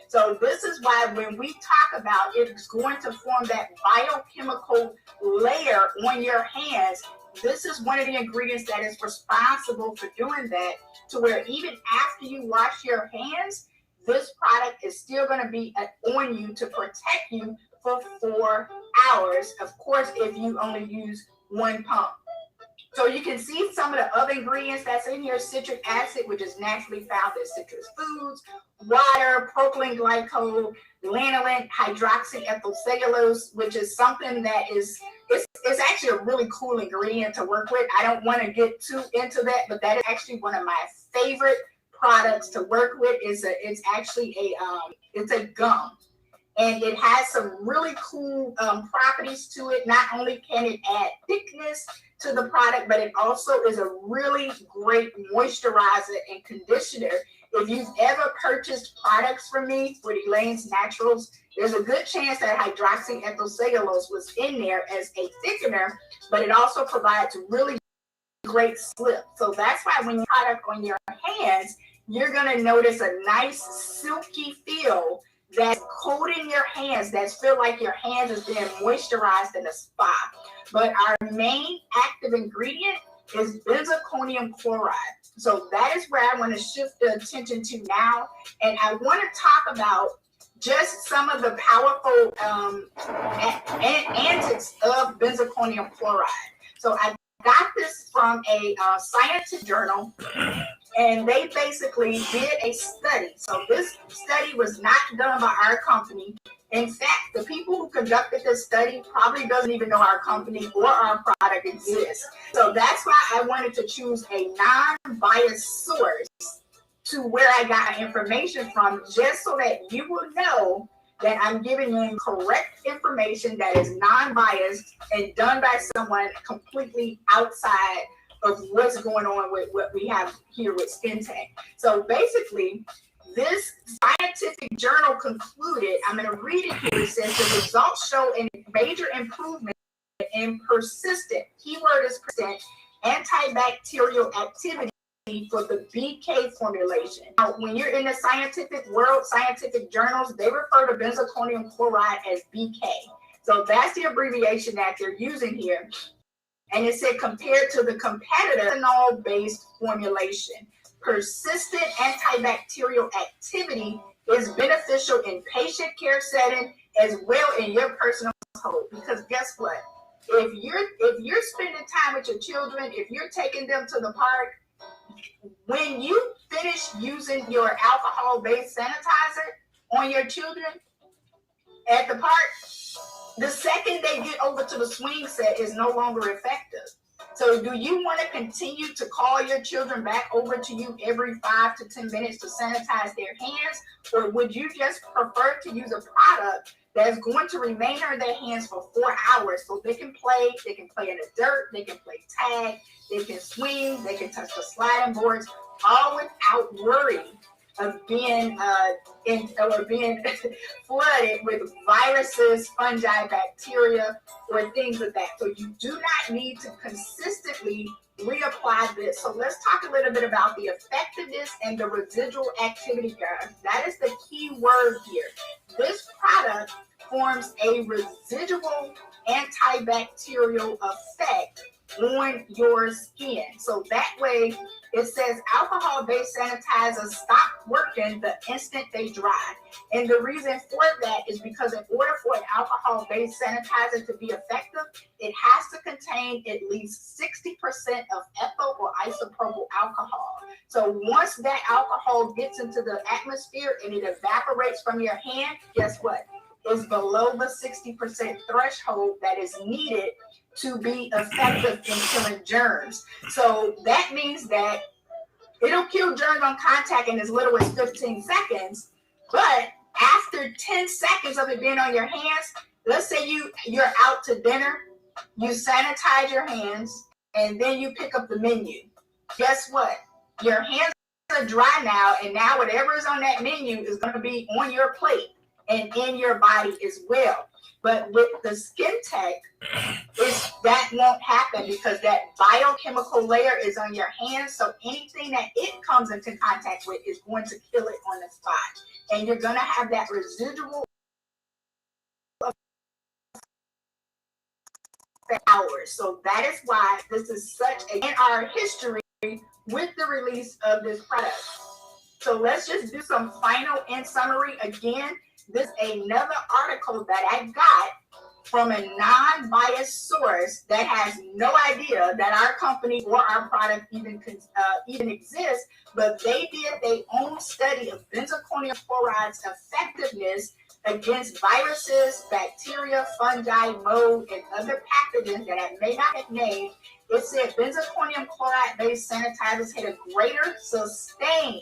So this is why when we talk about it's going to form that biochemical layer on your hands, this is one of the ingredients that is responsible for doing that, to where even after you wash your hands, this product is still going to be on you to protect you for 4 hours, of course, if you only use one pump. So you can see some of the other ingredients that's in here: citric acid, which is naturally found in citrus foods, water, propylene glycol, lanolin, hydroxyethyl cellulose, which is something that is it's actually a really cool ingredient to work with. I don't want to get too into that, but that is actually one of my favorite products to work with. It's actually a gum. And it has some really cool properties to it. Not only can it add thickness to the product, but it also is a really great moisturizer and conditioner. If you've ever purchased products from me with Elaine's Naturals, there's a good chance that hydroxyethyl cellulose was in there as a thickener, but it also provides really great slip. So that's why when you product on your hands, you're going to notice a nice silky feel that's coating your hands, that feel like your hands is being moisturized in a spa. But our main active ingredient is benzalkonium chloride. So that is where I want to shift the attention to now. And I want to talk about just some of the powerful antics of benzalkonium chloride. So I got this from a scientific journal, and they basically did a study. So this study was not done by our company. In fact, the people who conducted this study probably doesn't even know our company or our product exists. So that's why I wanted to choose a non-biased source to where I got my information from, just so that you will know that I'm giving you correct information that is non-biased and done by someone completely outside of what's going on with what we have here with Skin Tech. So basically, this scientific journal concluded, I'm going to read it here. It says the results show a major improvement in persistent, keyword is persistent, antibacterial activity for the BK formulation. Now, when you're in the scientific world, scientific journals, they refer to benzalkonium chloride as BK. So that's the abbreviation that they're using here. And it said compared to the competitor ethanol-based formulation, persistent antibacterial activity is beneficial in patient care setting as well in your personal household. Because guess what? If you're spending time with your children, if you're taking them to the park, when you finish using your alcohol-based sanitizer on your children at the park, the second they get over to the swing set is no longer effective. So do you want to continue to call your children back over to you every 5 to 10 minutes to sanitize their hands? Or would you just prefer to use a product that's going to remain in their hands for 4 hours so they can play in the dirt, they can play tag, they can swing, they can touch the sliding boards, all without worry of being flooded with viruses, fungi, bacteria, or things of that. So you do not need to consistently reapply this. So let's talk a little bit about the effectiveness and the residual activity, guys. That is the key word here. This product forms a residual antibacterial effect on your skin. So that way, it says alcohol-based sanitizers stop working the instant they dry. And the reason for that is because in order for an alcohol-based sanitizer to be effective, it has to contain at least 60% of ethyl or isopropyl alcohol. So once that alcohol gets into the atmosphere and it evaporates from your hand, guess what? It's below the 60% threshold that is needed to be effective in killing germs. So that means that it'll kill germs on contact in as little as 15 seconds, but after 10 seconds of it being on your hands, let's say you're out to dinner, you sanitize your hands, and then you pick up the menu. Guess what? Your hands are dry now, and now whatever is on that menu is going to be on your plate and in your body as well. But with the Skin Tech, that won't happen because that biochemical layer is on your hands. So anything that it comes into contact with is going to kill it on the spot. And you're going to have that residual hours. So that is why this is such in our history with the release of this product. So let's just do some final in summary again. This is another article that I got from a non-biased source that has no idea that our company or our product even exists, but they did their own study of benzalkonium chloride's effectiveness against viruses, bacteria, fungi, mold, and other pathogens that I may not have named. It said benzalkonium chloride-based sanitizers had a greater sustained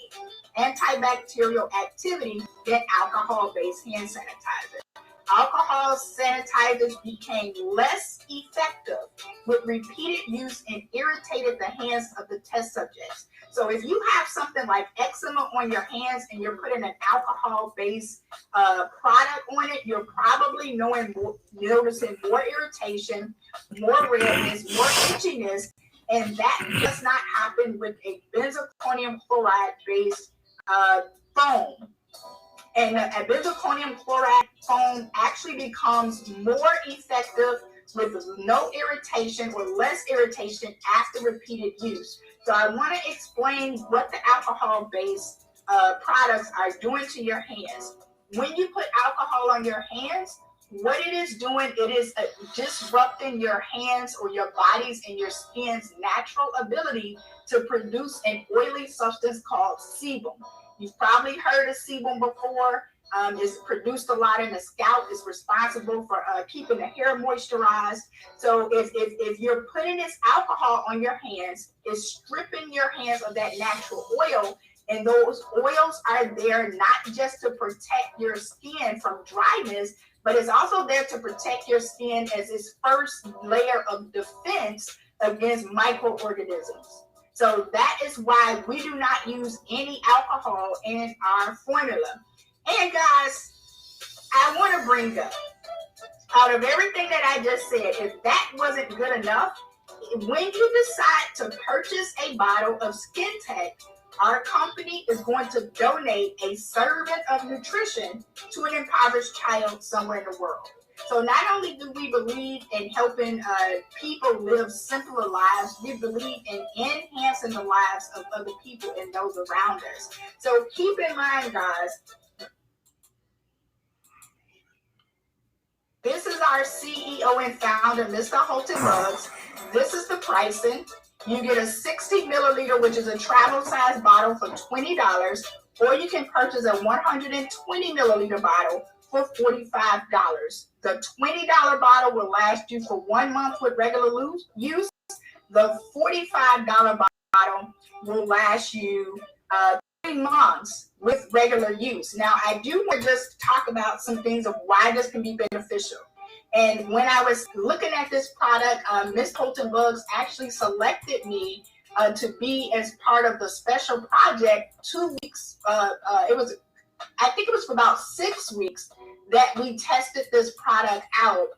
antibacterial activity than alcohol-based hand sanitizers. Alcohol sanitizers became less effective with repeated use and irritated the hands of the test subjects. So if you have something like eczema on your hands and you're putting an alcohol-based product on it, you're probably noticing more irritation, more redness, more itchiness, and that does not happen with a benzalkonium chloride-based foam. And benzalkonium chloride foam actually becomes more effective with no irritation or less irritation after repeated use. So I want to explain what the alcohol-based products are doing to your hands. When you put alcohol on your hands, what it is doing, it is disrupting your hands or your body's and your skin's natural ability to produce an oily substance called sebum. You've probably heard of sebum before. It's produced a lot in the scalp. It's responsible for keeping the hair moisturized. So if you're putting this alcohol on your hands, it's stripping your hands of that natural oil. And those oils are there not just to protect your skin from dryness, but it's also there to protect your skin as its first layer of defense against microorganisms. So that is why we do not use any alcohol in our formula. And guys, I want to bring up, out of everything that I just said, if that wasn't good enough, when you decide to purchase a bottle of Skin Tech, our company is going to donate a serving of nutrition to an impoverished child somewhere in the world. So not only do we believe in helping people live simpler lives, we believe in enhancing the lives of other people and those around us. So keep in mind, guys, this is our CEO and founder, Mr. Holton Buggs. This is the pricing. You get a 60 milliliter, which is a travel size bottle, for $20, or you can purchase a 120 milliliter bottle for $45. The $20 bottle will last you for 1 month with regular use. The $45 bottle will last you 3 months with regular use. Now, I do want to just talk about some things of why this can be beneficial. And when I was looking at this product, Ms. Holton Buggs actually selected me to be as part of the special project 2 weeks. I think it was for about 6 weeks that we tested this product out.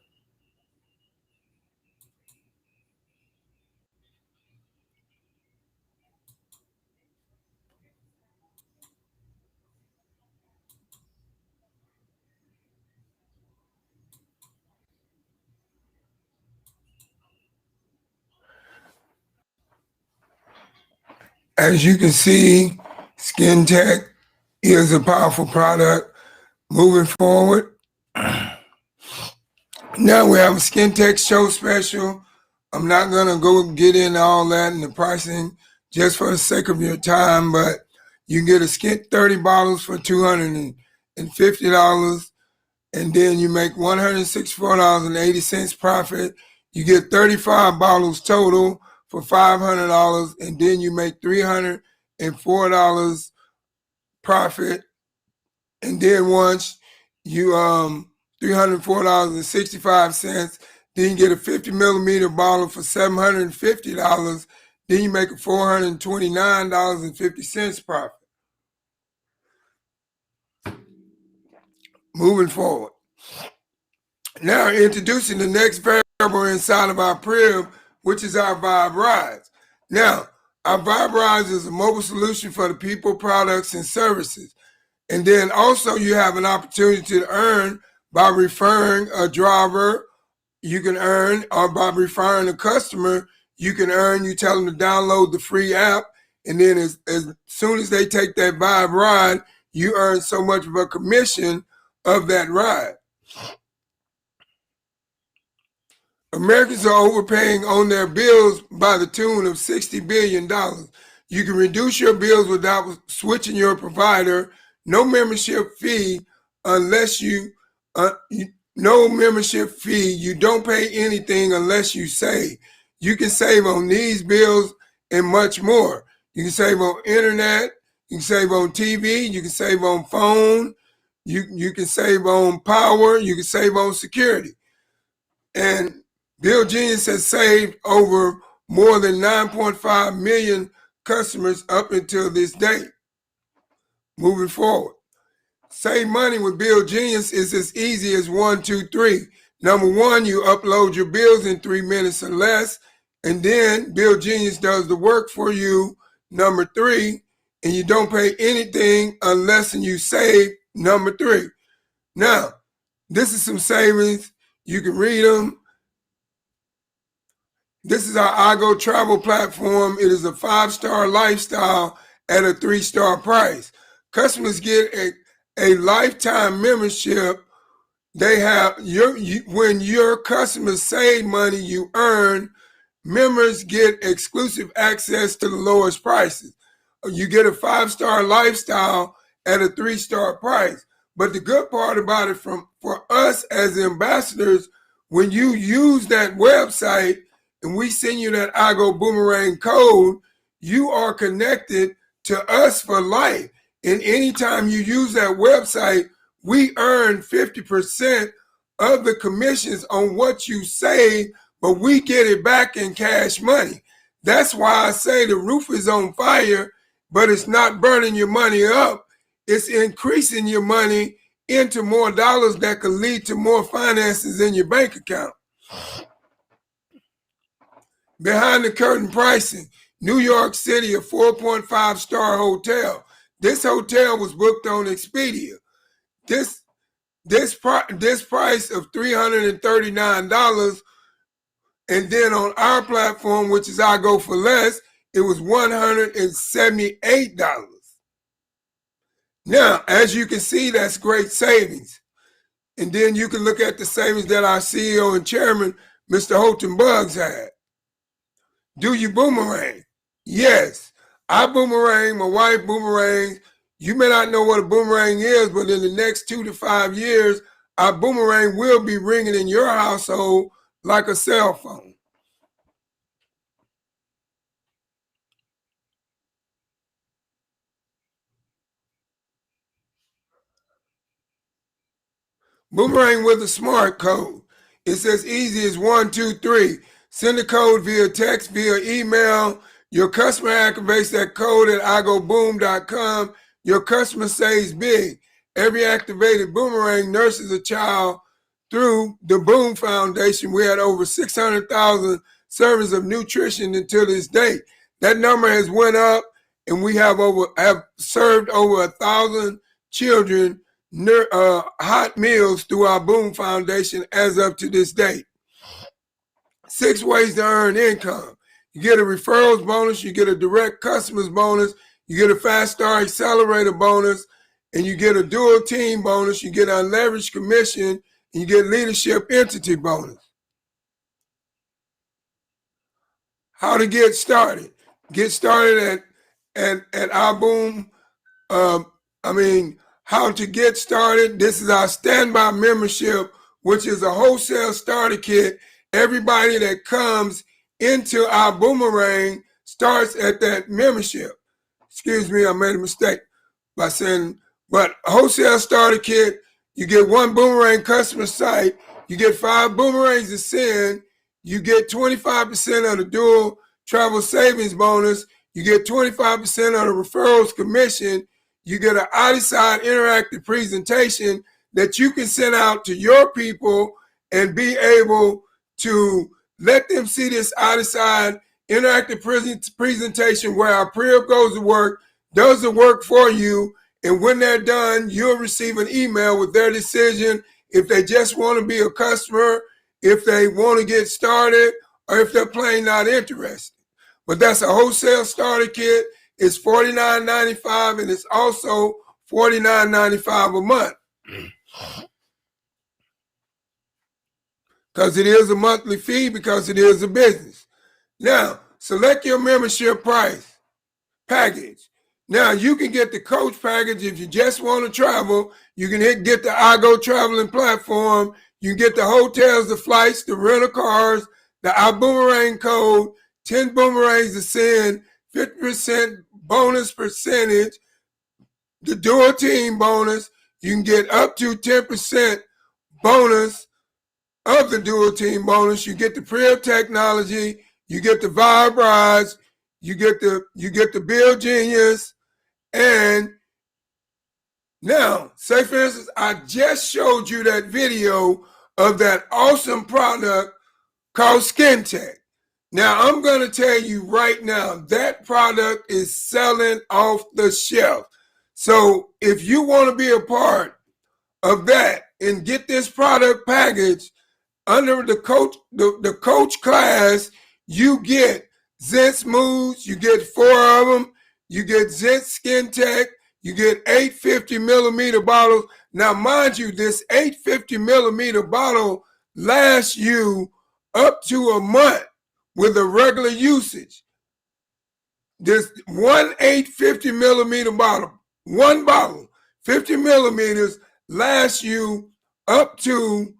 As you can see, Skin Tech is a powerful product. Moving forward, now we have a Skin Tech show special. I'm not going to go get into all that and the pricing just for the sake of your time, but you get a 30 bottles for $250, and then you make $164.80 profit. You get 35 bottles total for $500, and then you make $304 profit. And then once you $304.65, then you get a 50 millimeter bottle for $750. Then you make a $429.50 profit. Moving forward. Now introducing the next variable inside of our Priv, which is our Vibe Rise. Now, our Vibe Rise is a mobile solution for the people, products, and services. And then also you have an opportunity to earn by referring a driver. You can earn, or by referring a customer, you can earn. You tell them to download the free app, and then as soon as they take that Vibe ride, you earn so much of a commission of that ride. Americans are overpaying on their bills by the tune of $60 billion. You can reduce your bills without switching your provider. No membership fee unless no membership fee. You don't pay anything unless you save. You can save on these bills and much more. You can save on internet. You can save on TV. You can save on phone. You can save on power. You can save on security. And Bill Genius has saved over more than 9.5 million customers up until this date. Moving forward. Save money with Bill Genius is as easy as 1, 2, 3. Number one, you upload your bills in 3 minutes or less, and then Bill Genius does the work for you. Number 3, and you don't pay anything unless you save Number 3. Now, this is some savings. You can read them. This is our I Go travel platform. It is a 5-star lifestyle at a 3-star price. Customers get a lifetime membership. They have when your customers save money, you earn. Members get exclusive access to the lowest prices. You get a 5-star lifestyle at a 3-star price. But the good part about it for us as ambassadors, when you use that website and we send you that I Go Boomerang code, you are connected to us for life. And anytime you use that website, we earn 50% of the commissions on what you save, but we get it back in cash money. That's why I say the roof is on fire, but it's not burning your money up. It's increasing your money into more dollars that could lead to more finances in your bank account. Behind the curtain pricing, New York City, a 4.5-star hotel. This hotel was booked on Expedia. This price of $339, and then on our platform, which is I Go for Less, it was $178. Now, as you can see, that's great savings. And then you can look at the savings that our CEO and chairman, Mr. Holton Buggs, had. Do you boomerang? Yes. I boomerang, my wife boomerangs. You may not know what a boomerang is, but in the next 2 to 5 years, our boomerang will be ringing in your household like a cell phone. Boomerang with a smart code. It's as easy as 1, 2, 3. Send the code via text, via email. Your customer activates that code at igoboom.com. Your customer saves big. Every activated boomerang nurses a child through the Boom Foundation. We had over 600,000 servings of nutrition until this date. That number has went up, and we have served over 1,000 children hot meals through our Boom Foundation as of to this date. 6 ways to earn income. You get a referrals bonus, you get a direct customers bonus, you get a fast star accelerator bonus, and you get a dual team bonus, you get unleveraged commission, and you get leadership entity bonus. How to get started? Get started at our Boom. How to get started. This is our standby membership, which is a wholesale starter kit. Everybody that comes into our boomerang starts at that membership. Excuse me, I made a mistake by saying, but wholesale starter kit, you get 1 boomerang customer site, you get 5 boomerangs to send, you get 25% of the dual travel savings bonus, you get 25% of the referrals commission, you get an out-of-side interactive presentation that you can send out to your people and be able to let them see this out-of-side interactive presentation where our pre-op goes to work, does the work for you, and when they're done, you'll receive an email with their decision if they just want to be a customer, if they want to get started, or if they're plain not interested. But that's a wholesale starter kit. It's $49.95, and it's also $49.95 a month. Because it is a monthly fee, because it is a business. Now, select your membership price package. Now, you can get the coach package if you just want to travel. You can get the I Go traveling platform. You can get the hotels, the flights, the rental cars, the iBoomerang code, 10 boomerangs to send, 50% bonus percentage, the dual team bonus. You can get up to 10% bonus of the dual team bonus. You get the pre-op technology, you get the Vibe Rides, you get the Build Genius, and now, say for instance, I just showed you that video of that awesome product called Skin Tech. Now, I'm going to tell you right now, that product is selling off the shelf. So if you want to be a part of that and get this product package under the coach class, you get Zinc Smooths, you get 4 of them, you get Zinc Skin Tech, you get 850 millimeter bottles. Now, mind you, this 850 millimeter bottle lasts you up to a month with a regular usage. This one 850 millimeter bottle, one bottle, 50 millimeters, lasts you up to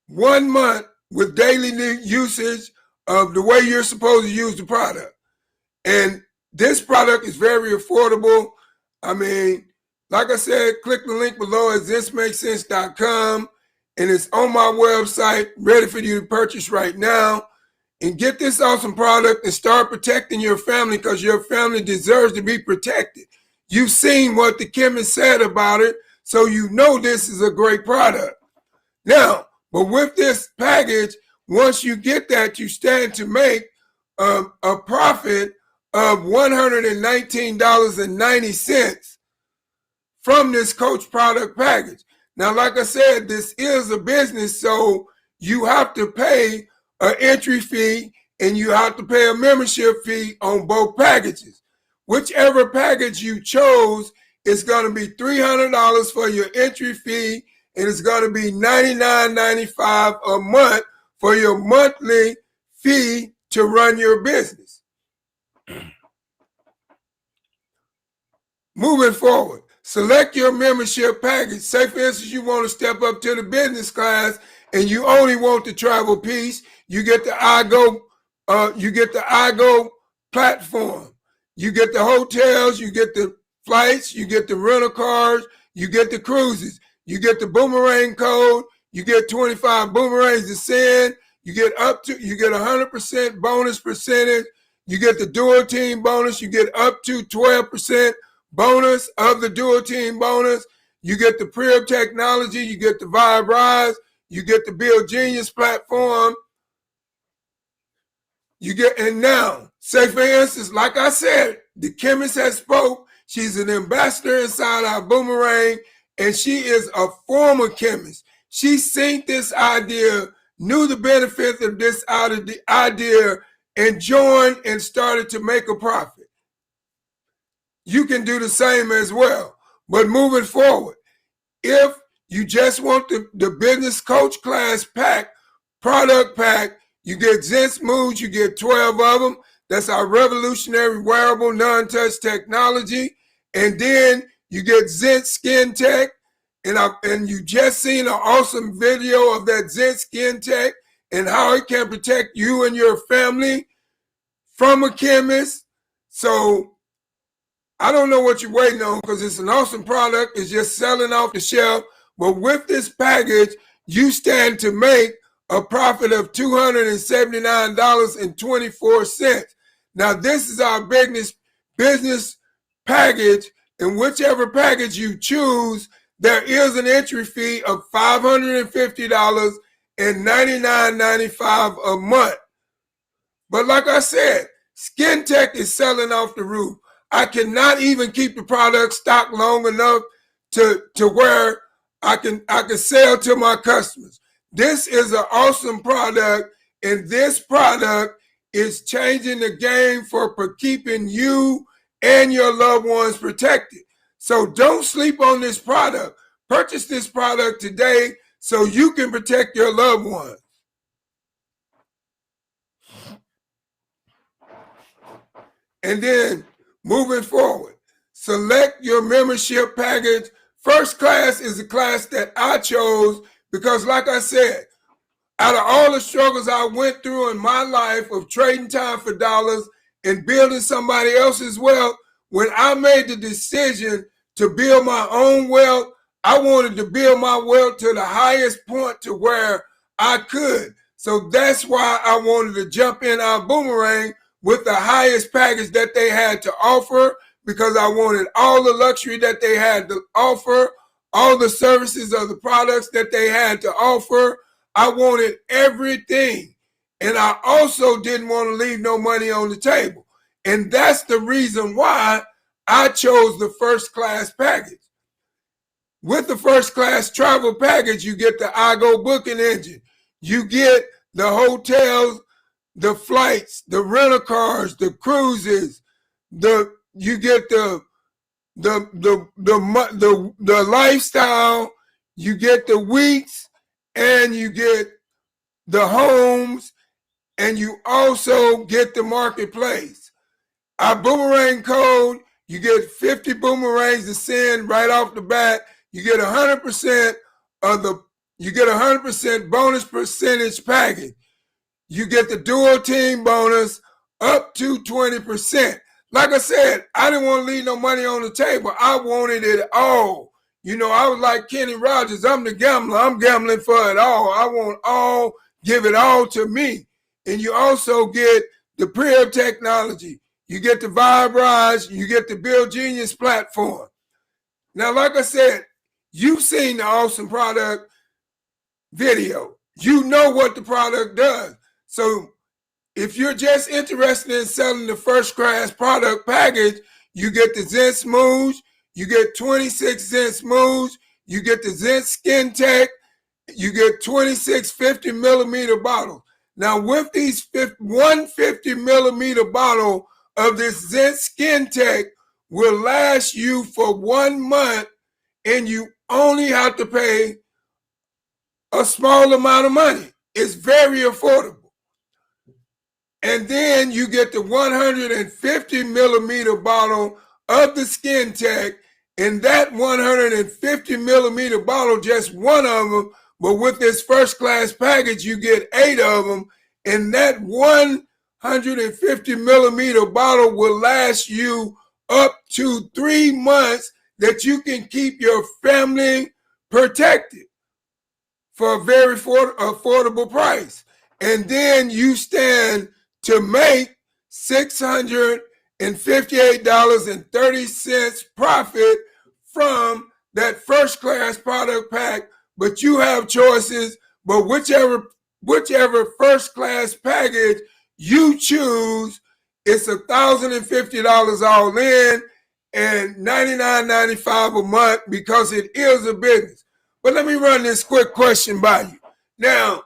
1 month with daily usage of the way you're supposed to use the product. And this product is very affordable. I mean, like I said, click the link below at thismakesense.com, and it's on my website, ready for you to purchase right now. And get this awesome product and start protecting your family, because your family deserves to be protected. You've seen what the chemist said about it, so you know this is a great product. Now, but with this package, once you get that, you stand to make a profit of $119.90 from this Coach product package. Now, like I said, this is a business, so you have to pay an entry fee and you have to pay a membership fee on both packages. Whichever package you chose, it's going to be $300 for your entry fee, and it's going to be $99.95 a month for your monthly fee to run your business. Moving forward, select your membership package. Say, for instance, you want to step up to the business class and you only want the travel piece. You get the iGo platform. You get the hotels, you get the flights, you get the rental cars, you get the cruises. You get the boomerang code, you get 25 boomerangs to send, you get 100% bonus percentage, you get the dual team bonus, you get up to 12% bonus of the dual team bonus, you get the Prib technology, you get the Vibe Rise, you get the Build Genius platform, and now, say for instance, like I said, the chemist has spoke, she's an ambassador inside our Boomerang, and she is a former chemist. She seen this idea, knew the benefits of this idea, and joined and started to make a profit. You can do the same as well. But moving forward, if you just want the business coach class product pack, you get Zen Smooths, you get 12 of them. That's our revolutionary wearable non-touch technology. And then you get Zen Skin Tech, and you just seen an awesome video of that Zen Skin Tech and how it can protect you and your family from a chemist. So I don't know what you're waiting on, because it's an awesome product. It's just selling off the shelf. But with this package, you stand to make a profit of $279.24. Now, this is our business package, and whichever package you choose, there is an entry fee of $550 and $99.95 a month. But like I said, Skin Tech is selling off the roof. I cannot even keep the product stocked long enough to where I can sell to my customers. This is an awesome product, and this product is changing the game for keeping you and your loved ones protected. So don't sleep on this product. Purchase this product today so you can protect your loved ones. And then moving forward, select your membership package. First class is a class that I chose because, like I said, out of all the struggles I went through in my life of trading time for dollars and building somebody else's wealth, when I made the decision to build my own wealth, I wanted to build my wealth to the highest point to where I could. So that's why I wanted to jump in our Boomerang with the highest package that they had to offer, because I wanted all the luxury that they had to offer, all the services of the products that they had to offer. I wanted everything. And I also didn't want to leave no money on the table. And that's the reason why I chose the first class package. With the first class travel package, you get the iGo booking engine. You get the hotels, the flights, the rental cars, the cruises, you get the lifestyle, you get the weeks, and you get the homes, and you also get the marketplace. Our boomerang code, you get 50 boomerangs to send right off the bat. You get 100% you get 100% bonus percentage package. You get the dual team bonus up to 20%. Like I said, I didn't want to leave no money on the table. I wanted it all. You know, I was like Kenny Rogers. I'm the gambler. I'm gambling for it all. I want all, give it all to me. And you also get the Pre-Op technology. You get the Vibrage. You get the Build Genius platform. Now, like I said, you've seen the awesome product video. You know what the product does. So if you're just interested in selling the first class product package, you get the Zen Smooth, you get 26 Zen Smooth, you get the Zen Skin Tech, you get 26 50 millimeter bottles. Now with these 150 millimeter bottle of this Zen Skin Tech will last you for 1 month, and you only have to pay a small amount of money. It's very affordable. And then you get the 150 millimeter bottle of the Skin Tech. And that 150 millimeter bottle, just one of them, but with this first class package, you get 8 of them. And that 150 millimeter bottle will last you up to 3 months, that you can keep your family protected for a very affordable price. And then you stand to make $658.30 profit from that first class product pack. But you have choices, but whichever first class package you choose, it's $1,050 all in and $99.95 a month, because it is a business. But let me run this quick question by you. Now,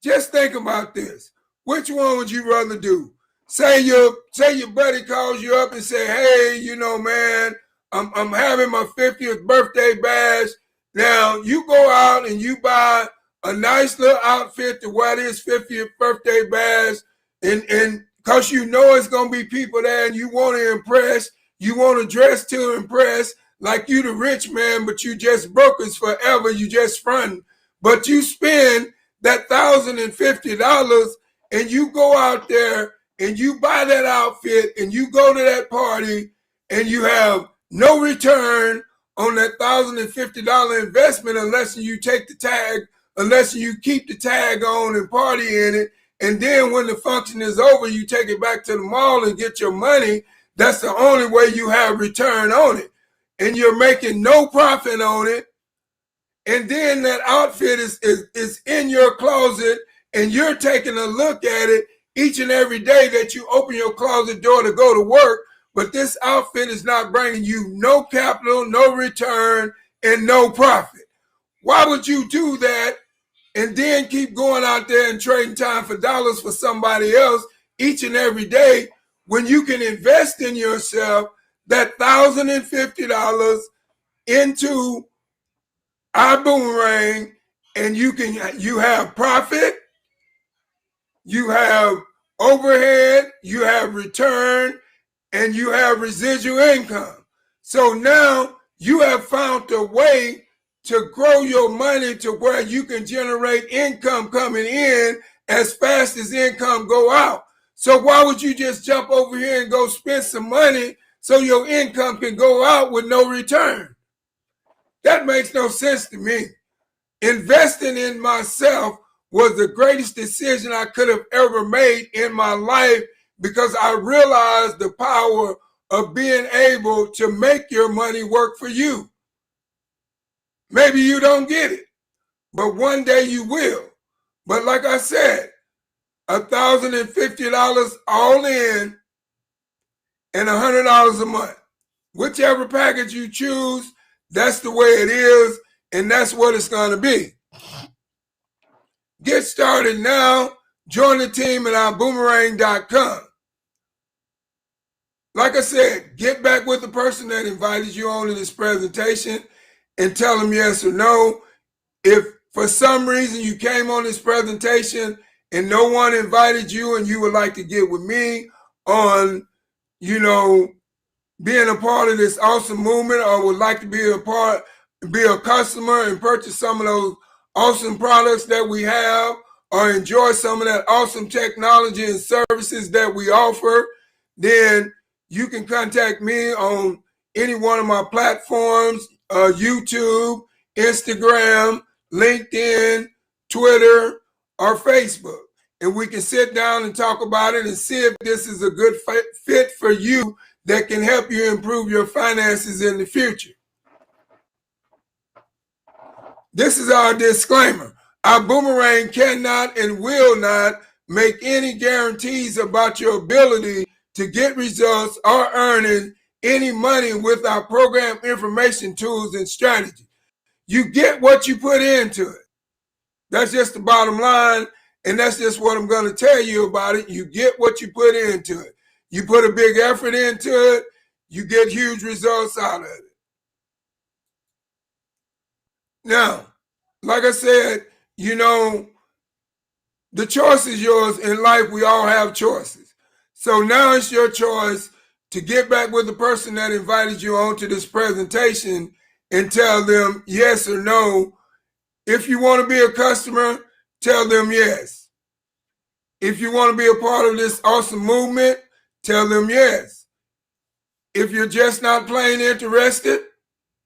just think about this. Which one would you rather do? Say your buddy calls you up and say, hey, you know, man, I'm having my 50th birthday bash. Now, you go out and you buy a nice little outfit to wear this 50th birthday bash, and because you know it's going to be people there and you want to impress, you want to dress to impress, like you the rich man, but you just brokers forever, you just fronting. But you spend that $1,050 and you go out there and you buy that outfit and you go to that party and you have no return on that $1,050 investment unless you take the tag, unless you keep the tag on and party in it. And then when the function is over, you take it back to the mall and get your money. That's the only way you have return on it. And you're making no profit on it. And then that outfit is in your closet, and you're taking a look at it each and every day that you open your closet door to go to work. But this outfit is not bringing you no capital, no return, and no profit. Why would you do that and then keep going out there and trading time for dollars for somebody else each and every day, when you can invest in yourself that $1,050 into our boomerang, and you have profit, you have overhead, you have return, and you have residual income. So now you have found a way to grow your money to where you can generate income coming in as fast as income go out. So why would you just jump over here and go spend some money so your income can go out with no return? That makes no sense to me. Investing in myself was the greatest decision I could have ever made in my life, because I realized the power of being able to make your money work for you. Maybe you don't get it, but one day you will. But like I said, $1,050 all in and $100 a month. Whichever package you choose, that's the way it is, and that's what it's going to be. Get started now. Join the team at our boomerang.com. Like I said, get back with the person that invited you on to this presentation and tell them yes or no. If for some reason you came on this presentation and no one invited you and you would like to get with me on, being a part of this awesome movement, or would like to be a customer and purchase some of those awesome products that we have, or enjoy some of that awesome technology and services that we offer, then you can contact me on any one of my platforms, YouTube, Instagram, LinkedIn, Twitter, or Facebook. And we can sit down and talk about it and see if this is a good fit for you that can help you improve your finances in the future. This is our disclaimer. Our Boomerang cannot and will not make any guarantees about your ability to get results or earning any money with our program information tools and strategies. You get what you put into it. That's just the bottom line, and that's just what I'm going to tell you about it. You get what you put into it. You put a big effort into it, you get huge results out of it. Now, like I said, the choice is yours. In life, we all have choices. So now it's your choice to get back with the person that invited you on to this presentation and tell them yes or no. If you want to be a customer, tell them yes. If you want to be a part of this awesome movement, tell them yes. If you're just not plain interested,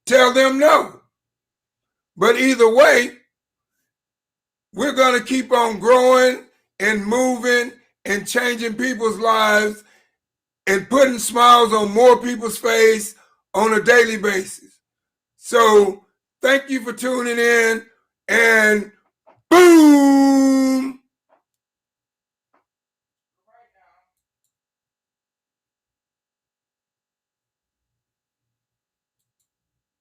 tell them no. But either way, we're going to keep on growing and moving and changing people's lives and putting smiles on more people's face on a daily basis. So thank you for tuning in, and boom!